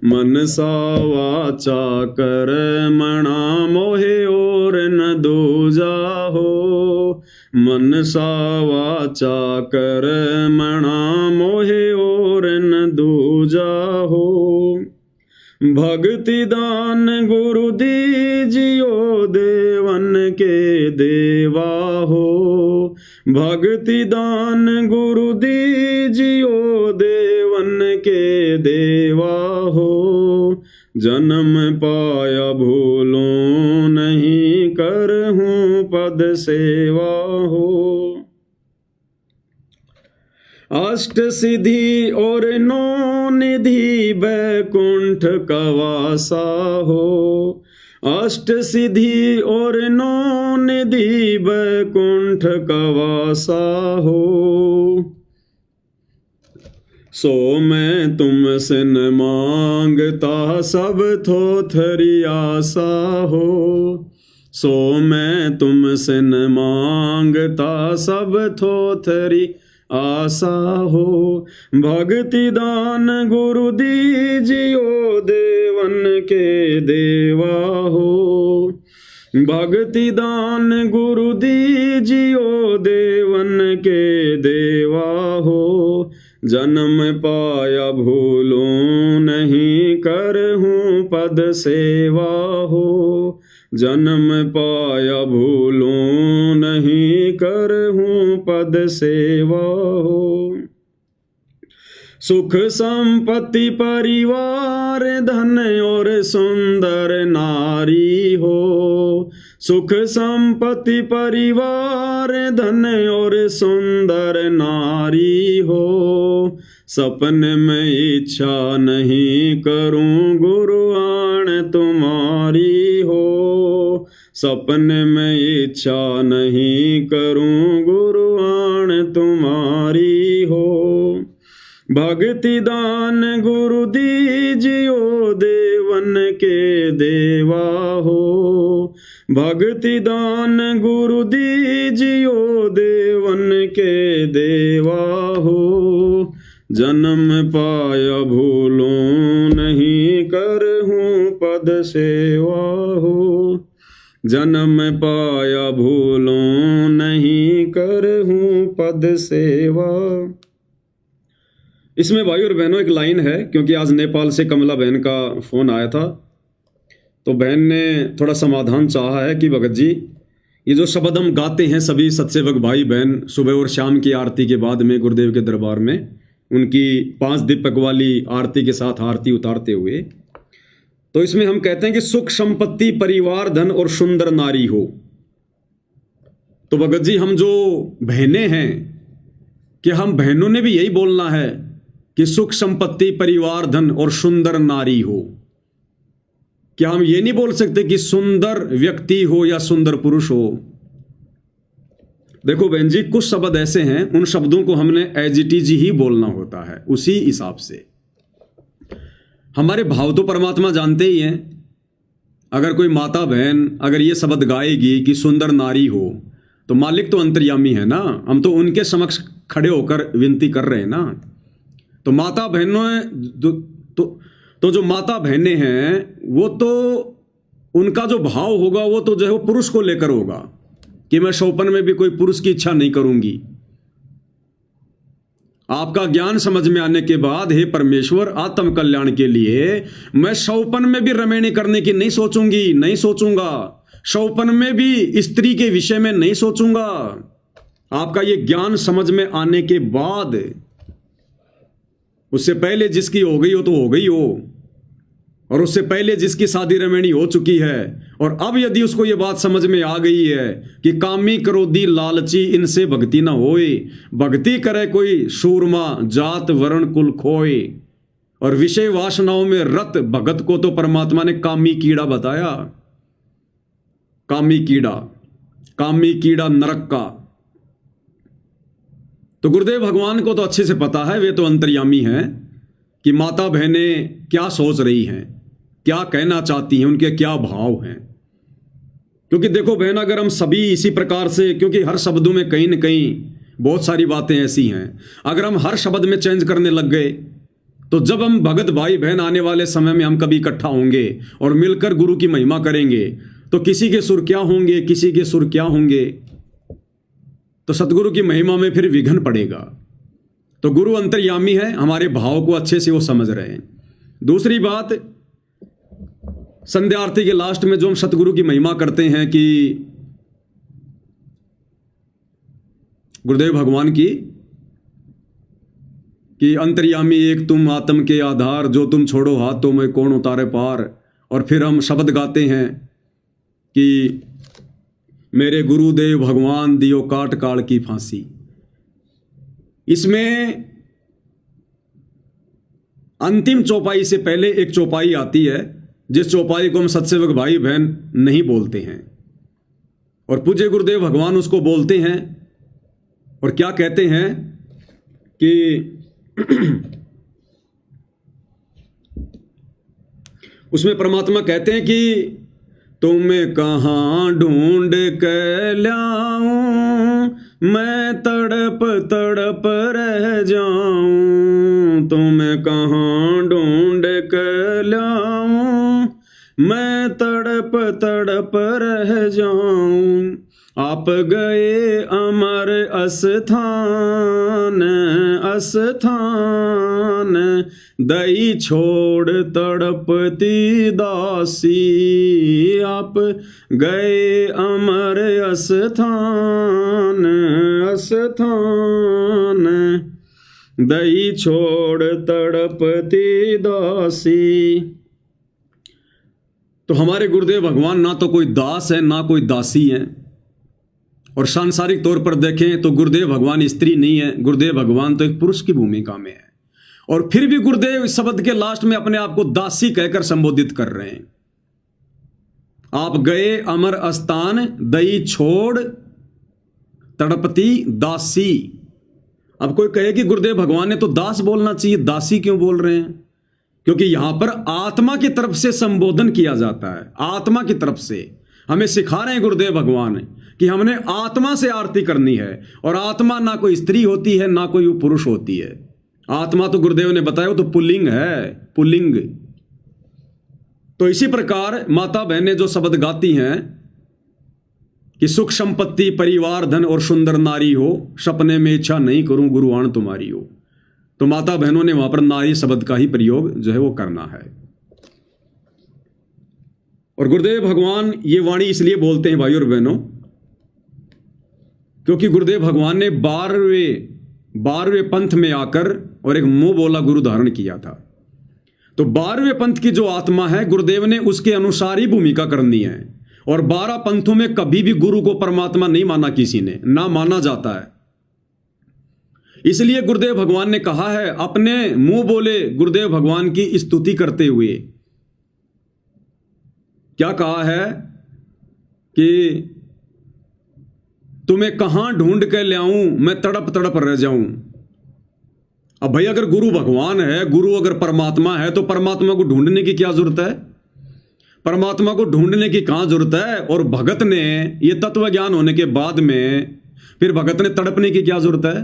मनसा वाचा कर्मणा मोहे और न दूजा हो। मनसा वाचा कर्मणा मोहे और न दूजा हो। भक्ति दान गुरु दीजियो देवन के देवा हो। भक्ति दान गुरु दीजियो देवन के देवा हो। जन्म पाया भूलूं नहीं, करहूं पद सेवा हो। अष्ट सिद्धि और नौ निधि बैकुंठ कवासा हो। अष्ट सिद्धि और नौ निधि बैकुंठ कवासा हो। सो मैं तुमसे न मांगता सब थोथरी आशा हो। सो मैं तुमसे न मांगता सब थोथरी आशा हो। भक्ति दान गुरु दीजियो देवन के देवा हो। भक्ति दान गुरु दीजियो देवन के देवा हो। जन्म पाया भूलूं नहीं, करहूं पद सेवा हो। जन्म पाया भूलूं नहीं, करहूं पद सेवा हो। सुख संपत्ति परिवार धन और सुंदर नारी हो। सुख संपत्ति परिवार धन और सुंदर नारी हो। सपन में इच्छा नहीं करूं गुरु आण तुम्हारी हो। सपन में इच्छा नहीं करूं गुरु आण तुम्हारी हो। भक्ति दान गुरु दीजियो देवन के देवा हो। भक्ति दान गुरु दीजियो देवन के देवा हो। जन्म पाया भूलूं नहीं, करहूं पद सेवा हो। जन्म पाया भूलूं नहीं, करहूं पद सेवा। इसमें भाई और बहनों एक लाइन है, क्योंकि आज नेपाल से कमला बहन का फोन आया था, तो बहन ने थोड़ा समाधान चाहा है कि भगत जी ये जो शब्द हम गाते हैं सभी सत्सेवक भाई बहन सुबह और शाम की आरती के बाद में गुरुदेव के दरबार में उनकी 5 दीपक वाली आरती के साथ आरती उतारते हुए, तो इसमें हम कहते हैं कि सुख संपत्ति परिवार धन और सुंदर नारी हो। तो भगत जी हम जो बहनें हैं, कि हम बहनों ने भी यही बोलना है कि सुख संपत्ति परिवार धन और सुंदर नारी हो? क्या हम ये नहीं बोल सकते कि सुंदर व्यक्ति हो या सुंदर पुरुष हो? देखो बहन जी, कुछ शब्द ऐसे हैं, उन शब्दों को हमने एज इट इज ही बोलना होता है, उसी हिसाब से। हमारे भाव तो परमात्मा जानते ही हैं अगर कोई माता बहन अगर ये शब्द गाएगी कि सुंदर नारी हो, तो मालिक तो अंतर्यामी है ना, हम तो उनके समक्ष खड़े होकर विनती कर रहे हैं ना। तो माता बहनों तो जो माता बहनें हैं वो तो उनका जो भाव होगा वो तो जो है वो पुरुष को लेकर होगा कि मैं शौपन में भी कोई पुरुष की इच्छा नहीं करूंगी। आपका ज्ञान समझ में आने के बाद हे परमेश्वर आत्म कल्याण के लिए मैं शौपन में भी रमैनी करने की नहीं सोचूंगी, नहीं सोचूंगा, शौपन में भी स्त्री के विषय में नहीं सोचूंगा। आपका ये ज्ञान समझ में आने के बाद, उससे पहले जिसकी हो गई हो तो हो गई हो, और उससे पहले जिसकी शादी रमैनी हो चुकी है, और अब यदि उसको ये बात समझ में आ गई है कि कामी क्रोधी लालची इनसे भक्ति न होए, भक्ति करे कोई सूरमा जात वर्ण कुल खोए, और विषय वासनाओं में रत भगत को तो परमात्मा ने कामी कीड़ा बताया। कामी कीड़ा नरक का। तो गुरुदेव भगवान को तो अच्छे से पता है, वे तो अंतर्यामी हैं कि माता बहनें क्या सोच रही हैं, क्या कहना चाहती हैं, उनके क्या भाव हैं। क्योंकि देखो बहन, अगर हम सभी इसी प्रकार से, क्योंकि हर शब्दों में कहीं न कहीं बहुत सारी बातें ऐसी हैं, अगर हम हर शब्द में चेंज करने लग गए तो जब हम भगत भाई बहन आने वाले समय में हम कभी इकट्ठा होंगे और मिलकर गुरु की महिमा करेंगे तो किसी के सुर क्या होंगे, किसी के सुर क्या होंगे, तो सतगुरु की महिमा में फिर विघ्न पड़ेगा। तो गुरु अंतर्यामी है, हमारे भाव को अच्छे से वो समझ रहे हैं। दूसरी बात, संध्या आरती के लास्ट में जो हम सतगुरु की महिमा करते हैं कि गुरुदेव भगवान की, कि अंतर्यामी एक तुम आत्म के आधार, जो तुम छोड़ो हाथ तो मैं कौन उतारे पार। और फिर हम शब्द गाते हैं कि मेरे गुरुदेव भगवान दियो काट काल की फांसी। इसमें अंतिम चौपाई से पहले एक चौपाई आती है, जिस चौपाई को हम सत्सेवक भाई बहन नहीं बोलते हैं, और पूज्य गुरुदेव भगवान उसको बोलते हैं। और क्या कहते हैं कि उसमें परमात्मा कहते हैं कि तुम्हें कहाँ ढूंढ के लाऊं, मैं तड़प तड़प रह जाऊं। तुम्हें कहाँ ढूंढ के लाऊं, मैं तड़प तड़प रह जाऊं। आप गए अमर अस्थान अस्थान, दई छोड़ तड़पती दासी। आप गए अमर अस्थान अस्थान, दई छोड़ तड़पती दासी। तो हमारे गुरुदेव भगवान ना तो कोई दास है ना कोई दासी है। और सांसारिक तौर पर देखें तो गुरुदेव भगवान स्त्री नहीं है, गुरुदेव भगवान तो एक पुरुष की भूमिका में है। और फिर भी गुरुदेव इस शब्द के लास्ट में अपने आप को दासी कहकर संबोधित कर रहे हैं। आप गए अमर अस्थान, दई छोड़ तड़पती दासी। अब कोई कहे कि गुरुदेव भगवान ने तो दास बोलना चाहिए, दासी क्यों बोल रहे हैं? क्योंकि यहां पर आत्मा की तरफ से संबोधन किया जाता है। आत्मा की तरफ से हमें सिखा रहे हैं गुरुदेव भगवान कि हमने आत्मा से आरती करनी है। और आत्मा ना कोई स्त्री होती है ना कोई पुरुष होती है। आत्मा तो गुरुदेव ने बताया वो तो पुल्लिंग है, पुल्लिंग। तो इसी प्रकार माता बहनें जो शब्द गाती हैं कि सुख संपत्ति परिवार धन और सुंदर नारी हो, सपने में इच्छा नहीं करूं गुरुआन तुम्हारी हो, तो माता बहनों ने वहां पर नारी शब्द का ही प्रयोग जो है वो करना है। और गुरुदेव भगवान ये वाणी इसलिए बोलते हैं भाई और बहनों, क्योंकि गुरुदेव भगवान ने 12वें पंथ में आकर और एक मुंह बोला गुरु धारण किया था। तो 12वें पंथ की जो आत्मा है, गुरुदेव ने उसके अनुसार ही भूमिका करनी है। और 12 पंथों में कभी भी गुरु को परमात्मा नहीं माना, किसी ने ना माना जाता है। इसलिए गुरुदेव भगवान ने कहा है, अपने मुंह बोले गुरुदेव भगवान की स्तुति करते हुए क्या कहा है कि तुम्हें कहां ढूंढ के ले आऊं, मैं तड़प तड़प रह जाऊं। अब भाई अगर गुरु भगवान है, गुरु अगर परमात्मा है, तो परमात्मा को ढूंढने की क्या जरूरत है? परमात्मा को ढूंढने की कहां जरूरत है। और भगत ने ये तत्व ज्ञान होने के बाद में फिर भगत ने तड़पने की क्या जरूरत है।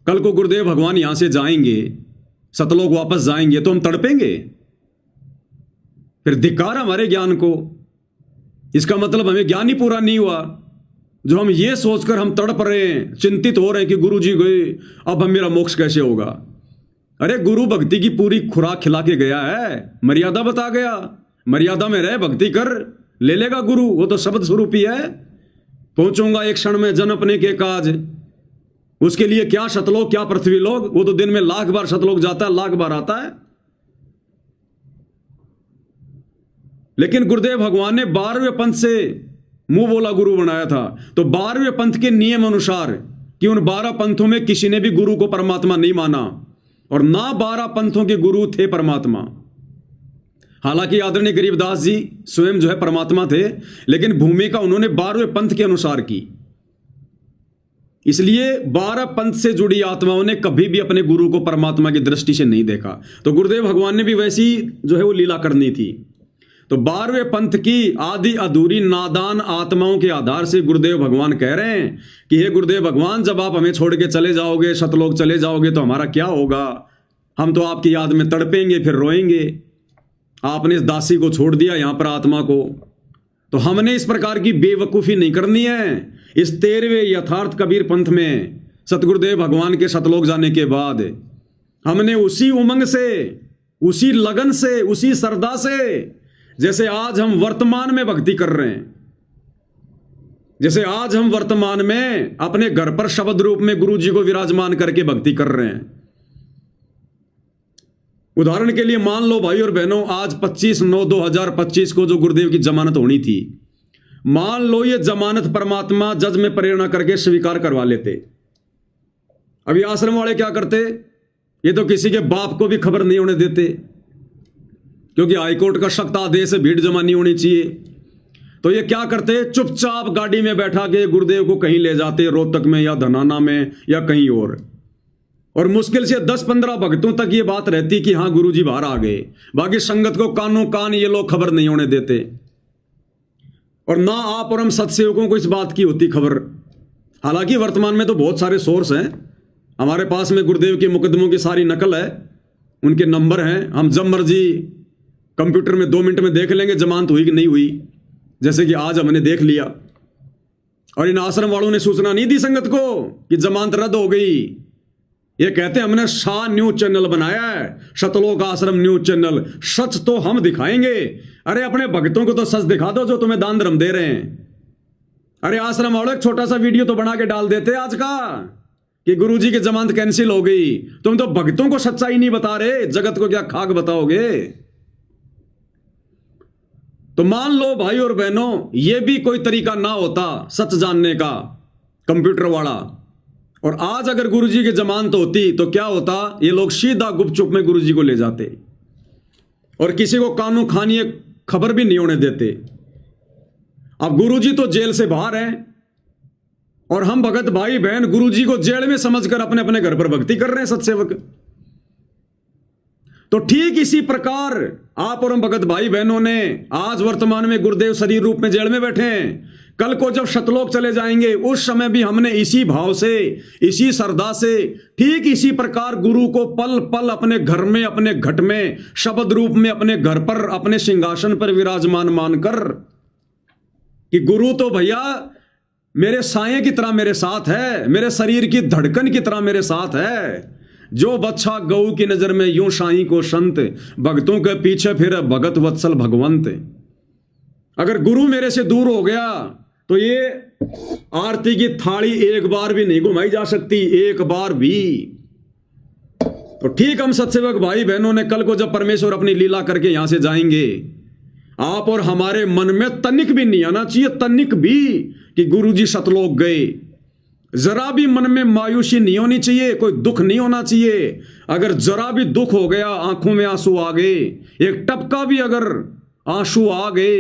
कल को गुरुदेव भगवान यहां से जाएंगे, सतलोक वापस जाएंगे, तो हम तड़पेंगे। फिर धिक्कार हमारे ज्ञान को। इसका मतलब हमें ज्ञान ही पूरा नहीं हुआ जो हम ये सोचकर हम तड़प रहे हैं, चिंतित हो रहे हैं कि गुरु जी गए, अब हम मेरा मोक्ष कैसे होगा। अरे गुरु भक्ति की पूरी खुराक खिला के गया है, मर्यादा बता गया, मर्यादा में रह भक्ति कर, ले लेगा गुरु। वो तो शब्द स्वरूप ही है। पहुंचूंगा एक क्षण में जन अपने के काज। उसके लिए क्या शतलोक क्या पृथ्वी लोग, वो तो दिन में 1,00,000 बार शतलोक जाता है, 1,00,000 बार आता है। लेकिन गुरुदेव भगवान ने 12वें पंथ से मुंह बोला गुरु बनाया था। तो 12वें पंथ के नियम अनुसार कि उन 12 पंथों में किसी ने भी गुरु को परमात्मा नहीं माना और ना 12 पंथों के गुरु थे परमात्मा। हालांकि आदरणीय गरीबदास जी स्वयं जो है परमात्मा थे, लेकिन भूमिका उन्होंने 12वें पंथ के अनुसार की। इसलिए 12 पंथ से जुड़ी आत्माओं ने कभी भी अपने गुरु को परमात्मा की दृष्टि से नहीं देखा। तो गुरुदेव भगवान ने भी वैसी जो है वो लीला करनी थी। तो 12वें पंथ की आदि अधूरी नादान आत्माओं के आधार से गुरुदेव भगवान कह रहे हैं कि हे गुरुदेव भगवान, जब आप हमें छोड़ के चले जाओगे, शतलोक चले जाओगे, तो हमारा क्या होगा। हम तो आपकी याद में तड़पेंगे, फिर रोएंगे। आपने इस दासी को छोड़ दिया यहां पर आत्मा को। तो हमने इस प्रकार की बेवकूफ़ी नहीं करनी है। इस 13वें यथार्थ कबीर पंथ में सतगुरुदेव भगवान के शतलोक जाने के बाद हमने उसी उमंग से, उसी लगन से, उसी श्रद्धा से, जैसे आज हम वर्तमान में भक्ति कर रहे हैं, जैसे आज हम वर्तमान में अपने घर पर शब्द रूप में गुरु जी को विराजमान करके भक्ति कर रहे हैं। उदाहरण के लिए मान लो भाई और बहनों, आज 25/9/2025 को जो गुरुदेव की जमानत होनी थी, मान लो ये जमानत परमात्मा जज में प्रेरणा करके स्वीकार करवा लेते। अभी आश्रम वाले क्या करते, ये तो किसी के बाप को भी खबर नहीं होने देते, क्योंकि हाईकोर्ट का सख्त आदेश है, भीड़ जमा नहीं होनी चाहिए। तो ये क्या करते, चुपचाप गाड़ी में बैठा के गुरुदेव को कहीं ले जाते, रोहतक में या धनाना में या कहीं और मुश्किल से 10-15 भक्तों तक ये बात रहती कि हाँ गुरुजी बाहर आ गए। बाकी संगत को कानों कान ये लोग खबर नहीं होने देते, और ना आप और हम सत्सेवकों को इस बात की होती खबर। हालांकि वर्तमान में तो बहुत सारे सोर्स हैं हमारे पास में, गुरुदेव के मुकदमों की सारी नकल है, उनके नंबर हैं, हम जब मर्जी कंप्यूटर में 2 मिनट में देख लेंगे जमानत हुई कि नहीं हुई, जैसे कि आज हमने देख लिया। और इन आश्रम वालों ने सूचना नहीं दी संगत को कि जमानत रद्द हो गई। ये कहते हैं हमने शाह न्यूज चैनल बनाया है, शतलोक आश्रम न्यूज चैनल, सच तो हम दिखाएंगे। अरे अपने भक्तों को तो सच दिखा दो जो तुम्हें दान धर्म दे रहे हैं। अरे आश्रम वालों, एक छोटा सा वीडियो तो बना के डाल देते आज का कि गुरुजी की जमानत कैंसिल हो गई। तुम तो भक्तों को सच्चाई नहीं बता रहे, जगत को क्या खाक बताओगे। तो मान लो भाई और बहनों, यह भी कोई तरीका ना होता सच जानने का कंप्यूटर वाला, और आज अगर गुरुजी की जमानत होती तो क्या होता, ये लोग सीधा गुपचुप में गुरुजी को ले जाते और किसी को कानून खानी खबर भी नहीं होने देते। अब गुरुजी तो जेल से बाहर हैं और हम भगत भाई बहन गुरुजी को जेल में समझकर अपने अपने घर पर भक्ति कर रहे हैं सत्सेवक। तो ठीक इसी प्रकार आप और हम भगत भाई बहनों ने आज वर्तमान में गुरुदेव शरीर रूप में जेल में बैठे हैं, कल को जब शतलोक चले जाएंगे उस समय भी हमने इसी भाव से, इसी श्रद्धा से, ठीक इसी प्रकार गुरु को पल पल अपने घर में, अपने घट में, शब्द रूप में अपने घर पर, अपने सिंहासन पर विराजमान मानकर कि गुरु तो भैया मेरे साये की तरह मेरे साथ है, मेरे शरीर की धड़कन की तरह मेरे साथ है। जो बच्चा गऊ की नजर में यूं साईं को संत, भक्तों के पीछे फिर भगत वत्सल भगवंत। अगर गुरु मेरे से दूर हो गया तो ये आरती की थाली एक बार भी नहीं घुमाई जा सकती, एक बार भी। तो ठीक हम सत्सेवक भाई बहनों ने कल को जब परमेश्वर अपनी लीला करके यहां से जाएंगे, आप और हमारे मन में तनिक भी नहीं आना चाहिए, तनिक भी, कि गुरुजी शतलोक गए। जरा भी मन में मायूसी नहीं होनी चाहिए, कोई दुख नहीं होना चाहिए। अगर जरा भी दुख हो गया, आंखों में आंसू आ गए, एक टपका भी अगर आंसू आ गए,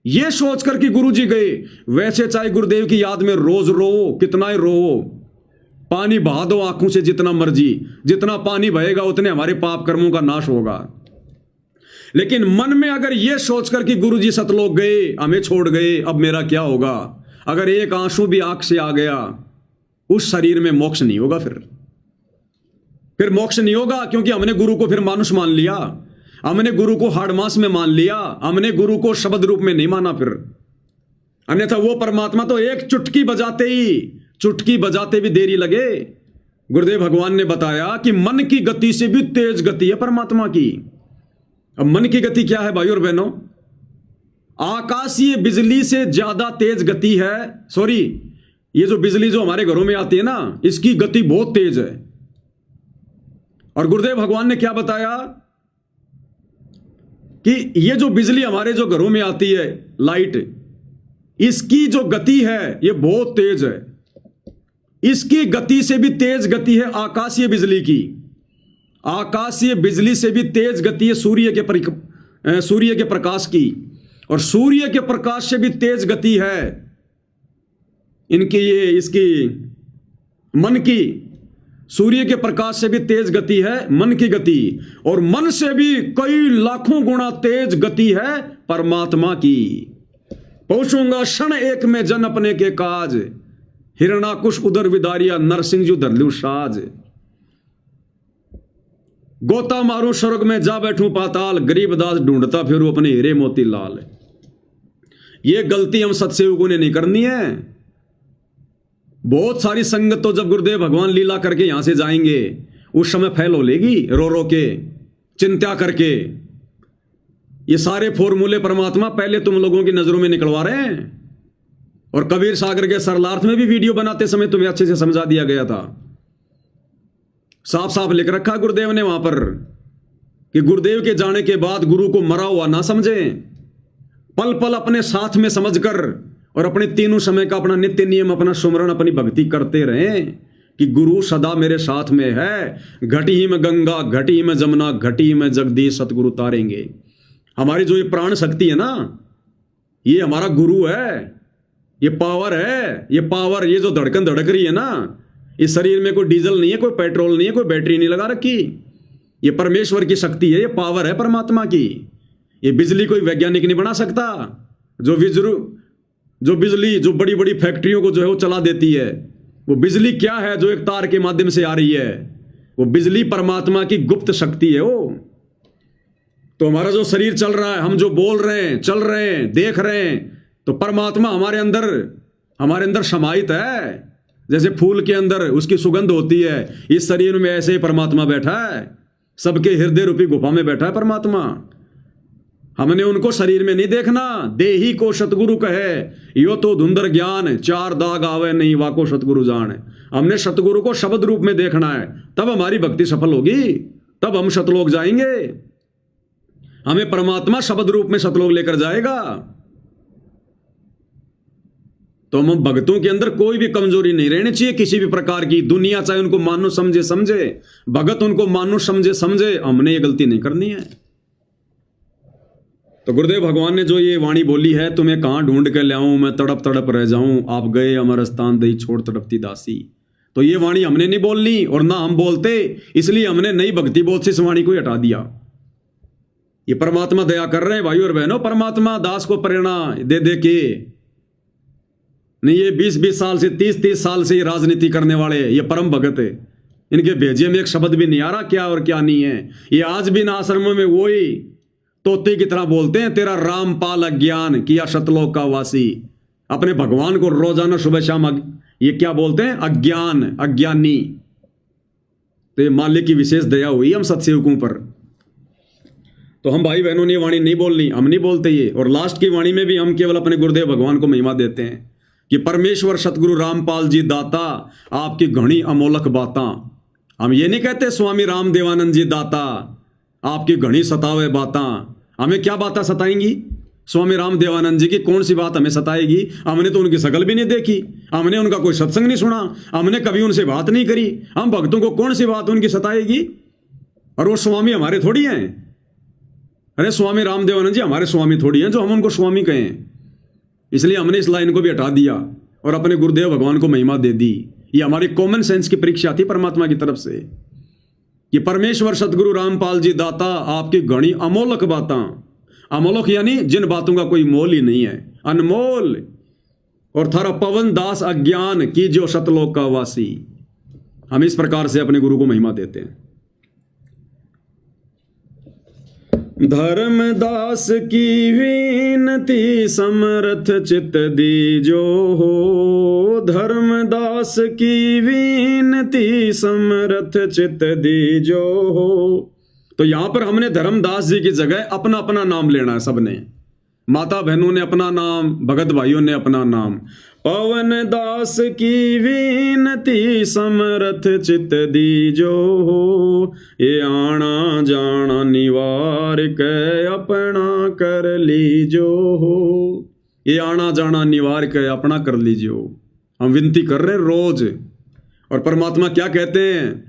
ये सोचकर कि गुरुजी गए, वैसे चाहे गुरुदेव की याद में रोज रो, कितना ही रो, पानी बहा दो आंखों से जितना मर्जी, जितना पानी बहेगा उतने हमारे पाप कर्मों का नाश होगा। लेकिन मन में अगर यह सोचकर कि गुरुजी सतलोक गए, हमें छोड़ गए, अब मेरा क्या होगा, अगर एक आंसू भी आंख से आ गया, उस शरीर में मोक्ष नहीं होगा। फिर मोक्ष नहीं होगा, क्योंकि हमने गुरु को फिर मानुष मान लिया, हमने गुरु को हाड़ मांस में मान लिया, हमने गुरु को शब्द रूप में नहीं माना। फिर अन्यथा वो परमात्मा तो एक चुटकी बजाते भी देरी लगे। गुरुदेव भगवान ने बताया कि मन की गति से भी तेज गति है परमात्मा की। अब मन की गति क्या है भाई और बहनों? आकाशीय बिजली से ज्यादा तेज गति है। सॉरी, ये जो बिजली जो हमारे घरों में आती है ना, इसकी गति बहुत तेज है। और गुरुदेव भगवान ने क्या बताया कि ये जो बिजली हमारे जो घरों में आती है, लाइट, इसकी जो गति है ये बहुत तेज है। इसकी गति से भी तेज गति है आकाशीय बिजली की। आकाशीय बिजली से भी तेज गति है सूर्य के प्रकाश की, और सूर्य के प्रकाश से भी तेज गति है इसकी मन की। सूर्य के प्रकाश से भी तेज गति है मन की गति, और मन से भी कई लाखों गुना तेज गति है परमात्मा की। पहुंचूंगा क्षण एक में जन अपने के काज, हिरणाकुश उदर विदारिया नरसिंह जी धरलू साज। गोता मारू स्वर्ग में जा बैठूं पाताल, गरीबदास ढूंढता फिरू अपने हीरे मोती लाल। ये गलती हम सत्सेवकों ने नहीं करनी है। बहुत सारी संगत तो जब गुरुदेव भगवान लीला करके यहां से जाएंगे, उस समय फैल हो लेगी रो रो के, चिंता करके। ये सारे फॉर्मूले परमात्मा पहले तुम लोगों की नजरों में निकलवा रहे हैं। और कबीर सागर के सरलार्थ में भी वीडियो बनाते समय तुम्हें अच्छे से समझा दिया गया था। साफ साफ लिख रखा गुरुदेव ने वहां पर कि गुरुदेव के जाने के बाद गुरु को मरा हुआ ना समझें, पल पल अपने साथ में समझकर और अपने तीनों समय का अपना नित्य नियम, अपना सुमरण, अपनी भक्ति करते रहें कि गुरु सदा मेरे साथ में है। घटी ही में गंगा, घटी ही में जमुना, घटी ही में जगदीश सतगुरु तारेंगे। हमारी जो ये प्राण शक्ति है ना, ये हमारा गुरु है, ये पावर है। ये पावर, ये जो धड़कन धड़क रही है ना, इस शरीर में कोई डीजल नहीं है, कोई पेट्रोल नहीं है, कोई बैटरी नहीं लगा रखी। ये परमेश्वर की शक्ति है, ये पावर है परमात्मा की। ये बिजली कोई वैज्ञानिक नहीं बना सकता। जो बिजली जो बड़ी बड़ी फैक्ट्रियों को जो है वो चला देती है, वो बिजली क्या है जो एक तार के माध्यम से आ रही है? वो बिजली परमात्मा की गुप्त शक्ति है वो। तो हमारा जो शरीर चल रहा है, हम जो बोल रहे हैं, चल रहे हैं, देख रहे हैं, तो परमात्मा हमारे अंदर समाहित है। जैसे फूल के अंदर उसकी सुगंध होती है, इस शरीर में ऐसे ही परमात्मा बैठा है। सबके हृदय रूपी गुफा में बैठा है परमात्मा। हमने उनको शरीर में नहीं देखना। देही को सतगुरु कहे, यो तो धुंधर ज्ञान, चार दाग आवे नहीं वाको सतगुरु जान। हमने सतगुरु को शब्द रूप में देखना है, तब हमारी भक्ति सफल होगी, तब हम सतलोक जाएंगे। हमें परमात्मा शब्द रूप में सतलोक लेकर जाएगा। तो हम भक्तों के अंदर कोई भी कमजोरी नहीं रहनी चाहिए किसी भी प्रकार की। दुनिया चाहे उनको मानो समझे, भगत उनको मानो समझे, हमने ये गलती नहीं करनी है। तो गुरुदेव भगवान ने जो ये वाणी बोली है, तुम्हें कहां ढूंढ के लाऊं, मैं तड़प तड़प रह जाऊं, आप गए अमर स्थान दई छोड़ तड़पती दासी। तो ये वाणी हमने नहीं बोलनी, और ना हम बोलते, इसलिए हमने नई भक्ति बोध से इस वाणी को हटा दिया। ये परमात्मा दया कर रहे हैं भाई और बहनों। परमात्मा दास को प्रेरणा दे दे के नहीं, ये 20-20 साल से 30-30 साल से ये राजनीति करने वाले, ये परम भगत है, इनके भेजे में एक शब्द भी नहीं आ रहा क्या और क्या नहीं है। ये आज भी ना आश्रमों में वही तोते की तरह बोलते हैं, तेरा रामपाल अज्ञान किया सतलोक का वासी। अपने भगवान को रोजाना सुबह शाम ये क्या बोलते हैं? अज्ञान, अज्ञानी। तो ये मालिक की विशेष दया हुई हम सत्सेवकों पर। तो हम भाई बहनों ने ये वाणी नहीं बोलनी, हम नहीं बोलते ये। और लास्ट की वाणी में भी हम केवल अपने गुरुदेव भगवान को महिमा देते हैं कि परमेश्वर सतगुरु रामपाल जी दाता, आपकी घनी अमोलक बातां। हम ये नहीं कहते स्वामी राम देवानंद जी दाता, आपकी घनी सतावे बातां। हमें क्या बातें सताएंगी? स्वामी राम देवानंद जी की कौन सी बात हमें सताएगी? हमने तो उनकी शकल भी नहीं देखी, हमने उनका कोई सत्संग नहीं सुना, हमने कभी उनसे बात नहीं करी। हम भक्तों को कौन सी बात उनकी सताएगी? और वो स्वामी हमारे थोड़ी हैं। अरे स्वामी राम देवानंद जी हमारे स्वामी थोड़ी हैं जो हम उनको स्वामी कहें। इसलिए हमने इस लाइन को भी हटा दिया और अपने गुरुदेव भगवान को महिमा दे दी। ये हमारी कॉमन सेंस की परीक्षा थी परमात्मा की तरफ से। कि परमेश्वर सतगुरु रामपाल जी दाता आपकी घणी अमोलक बातां, अमोलक यानी जिन बातों का कोई मोल ही नहीं है, अनमोल, और थारा पवन दास अज्ञान की जो सतलोक का वासी। हम इस प्रकार से अपने गुरु को महिमा देते हैं। धर्मदास की विनती समर्थ चित दीजो हो, धर्मदास की विनती समर्थ चित दीजो हो। तो यहां पर हमने धर्मदास जी की जगह अपना अपना नाम लेना है सबने। माता बहनों ने अपना नाम, भगत भाइयों ने अपना नाम। पवन दास की विनती समरथ चित दीजो हो, ये आना जाना निवार के अपना कर लीजो हो। ये आना जाना निवार के अपना कर लीजियो। हम विनती कर रहे हैं रोज, और परमात्मा क्या कहते हैं?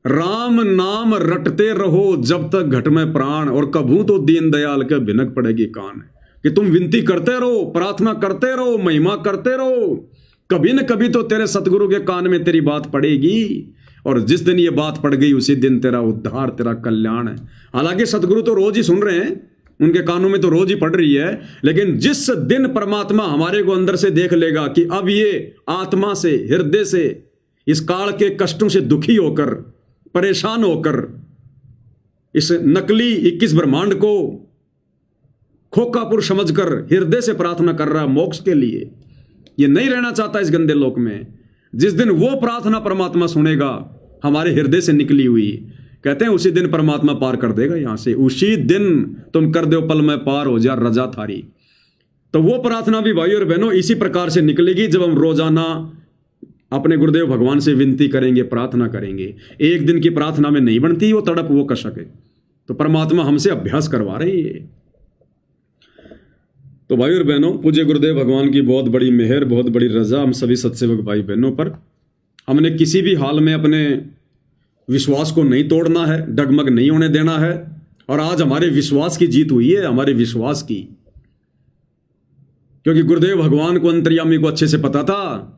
राम नाम रटते रहो जब तक घट में प्राण, और कभू तो दीन दयाल के भिनक पड़ेगी कान। कि तुम विनती करते रहो, प्रार्थना करते रहो, महिमा करते रहो, कभी न कभी तो तेरे सतगुरु के कान में तेरी बात पड़ेगी। और जिस दिन ये बात पड़ गई उसी दिन तेरा उद्धार, तेरा कल्याण है। हालांकि सतगुरु तो रोज ही सुन रहे हैं, उनके कानों में तो रोज ही पड़ रही है, लेकिन जिस दिन परमात्मा हमारे को अंदर से देख लेगा कि अब ये आत्मा से, हृदय से, इस काल के कष्टों से दुखी होकर, परेशान होकर, इस नकली 21 ब्रह्मांड को खोकापुर समझकर हृदय से प्रार्थना कर रहा मोक्ष के लिए, ये नहीं रहना चाहता इस गंदे लोक में। जिस दिन वो प्रार्थना परमात्मा सुनेगा हमारे हृदय से निकली हुई, कहते हैं उसी दिन परमात्मा पार कर देगा यहां से। उसी दिन तुम कर दो पल में पार हो जा रजा थारी। तो वो प्रार्थना भी भाइयों और बहनों इसी प्रकार से निकलेगी जब हम रोजाना अपने गुरुदेव भगवान से विनती करेंगे, प्रार्थना करेंगे। एक दिन की प्रार्थना में नहीं बनती वो तड़प, वो कशक है। तो परमात्मा हमसे अभ्यास करवा रहे हैं। तो भाई और बहनों, पूज्य गुरुदेव भगवान की बहुत बड़ी मेहर, बहुत बड़ी रजा हम सभी सत्सेवक भाई बहनों पर। हमने किसी भी हाल में अपने विश्वास को नहीं तोड़ना है, डगमग नहीं होने देना है। और आज हमारे विश्वास की जीत हुई है, हमारे विश्वास की, क्योंकि गुरुदेव भगवान को, अंतर्यामी को अच्छे से पता था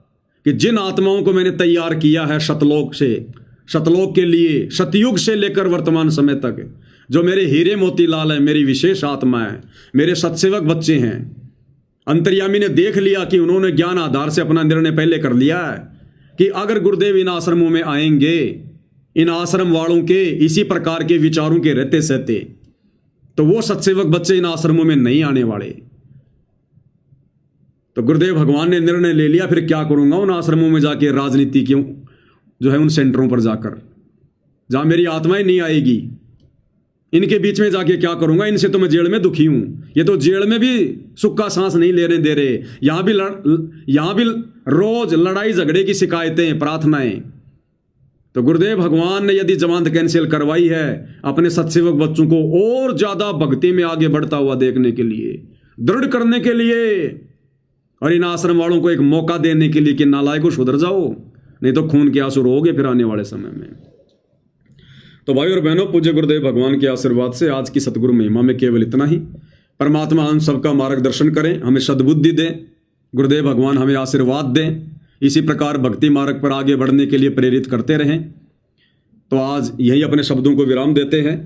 कि जिन आत्माओं को मैंने तैयार किया है सतलोक से, सतलोक के लिए, सतयुग से लेकर वर्तमान समय तक, जो मेरे हीरे मोतीलाल है, मेरी विशेष आत्मा है, मेरे सत्सेवक बच्चे हैं, अंतर्यामी ने देख लिया कि उन्होंने ज्ञान आधार से अपना निर्णय पहले कर लिया है कि अगर गुरुदेव इन आश्रमों में आएंगे, इन आश्रम वालों के इसी प्रकार के विचारों के रहते सहते, तो वो सत्सेवक बच्चे इन आश्रमों में नहीं आने वाले। तो गुरुदेव भगवान ने निर्णय ले लिया, फिर क्या करूंगा उन आश्रमों में जाके, राजनीति क्यों जो है उन सेंटरों पर जाकर, जहां मेरी आत्मा ही नहीं आएगी, इनके बीच में जाके क्या करूंगा? इनसे तो मैं जेल में दुखी हूं, ये तो जेल में भी सुख का सांस नहीं लेने दे रहे, यहां भी रोज लड़ाई झगड़े की शिकायतें, प्रार्थनाएं। तो गुरुदेव भगवान ने यदि जमानत कैंसिल करवाई है अपने सत्सेवक बच्चों को और ज्यादा भक्ति में आगे बढ़ता हुआ देखने के लिए, दृढ़ करने के लिए, और इन आश्रम वालों को एक मौका देने के लिए कि नालायकों सुधर जाओ, नहीं तो खून के आंसू रोगे फिर आने वाले समय में। तो भाई और बहनों, पूज्य गुरुदेव भगवान के आशीर्वाद से आज की सतगुरु महिमा में केवल इतना ही। परमात्मा हम सबका मार्गदर्शन करें, हमें सद्बुद्धि दें, गुरुदेव भगवान हमें आशीर्वाद दें, इसी प्रकार भक्ति मार्ग पर आगे बढ़ने के लिए प्रेरित करते रहें। तो आज यही अपने शब्दों को विराम देते हैं।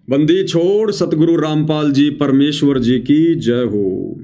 बंदी छोड़ सतगुरु रामपाल जी परमेश्वर जी की जय हो।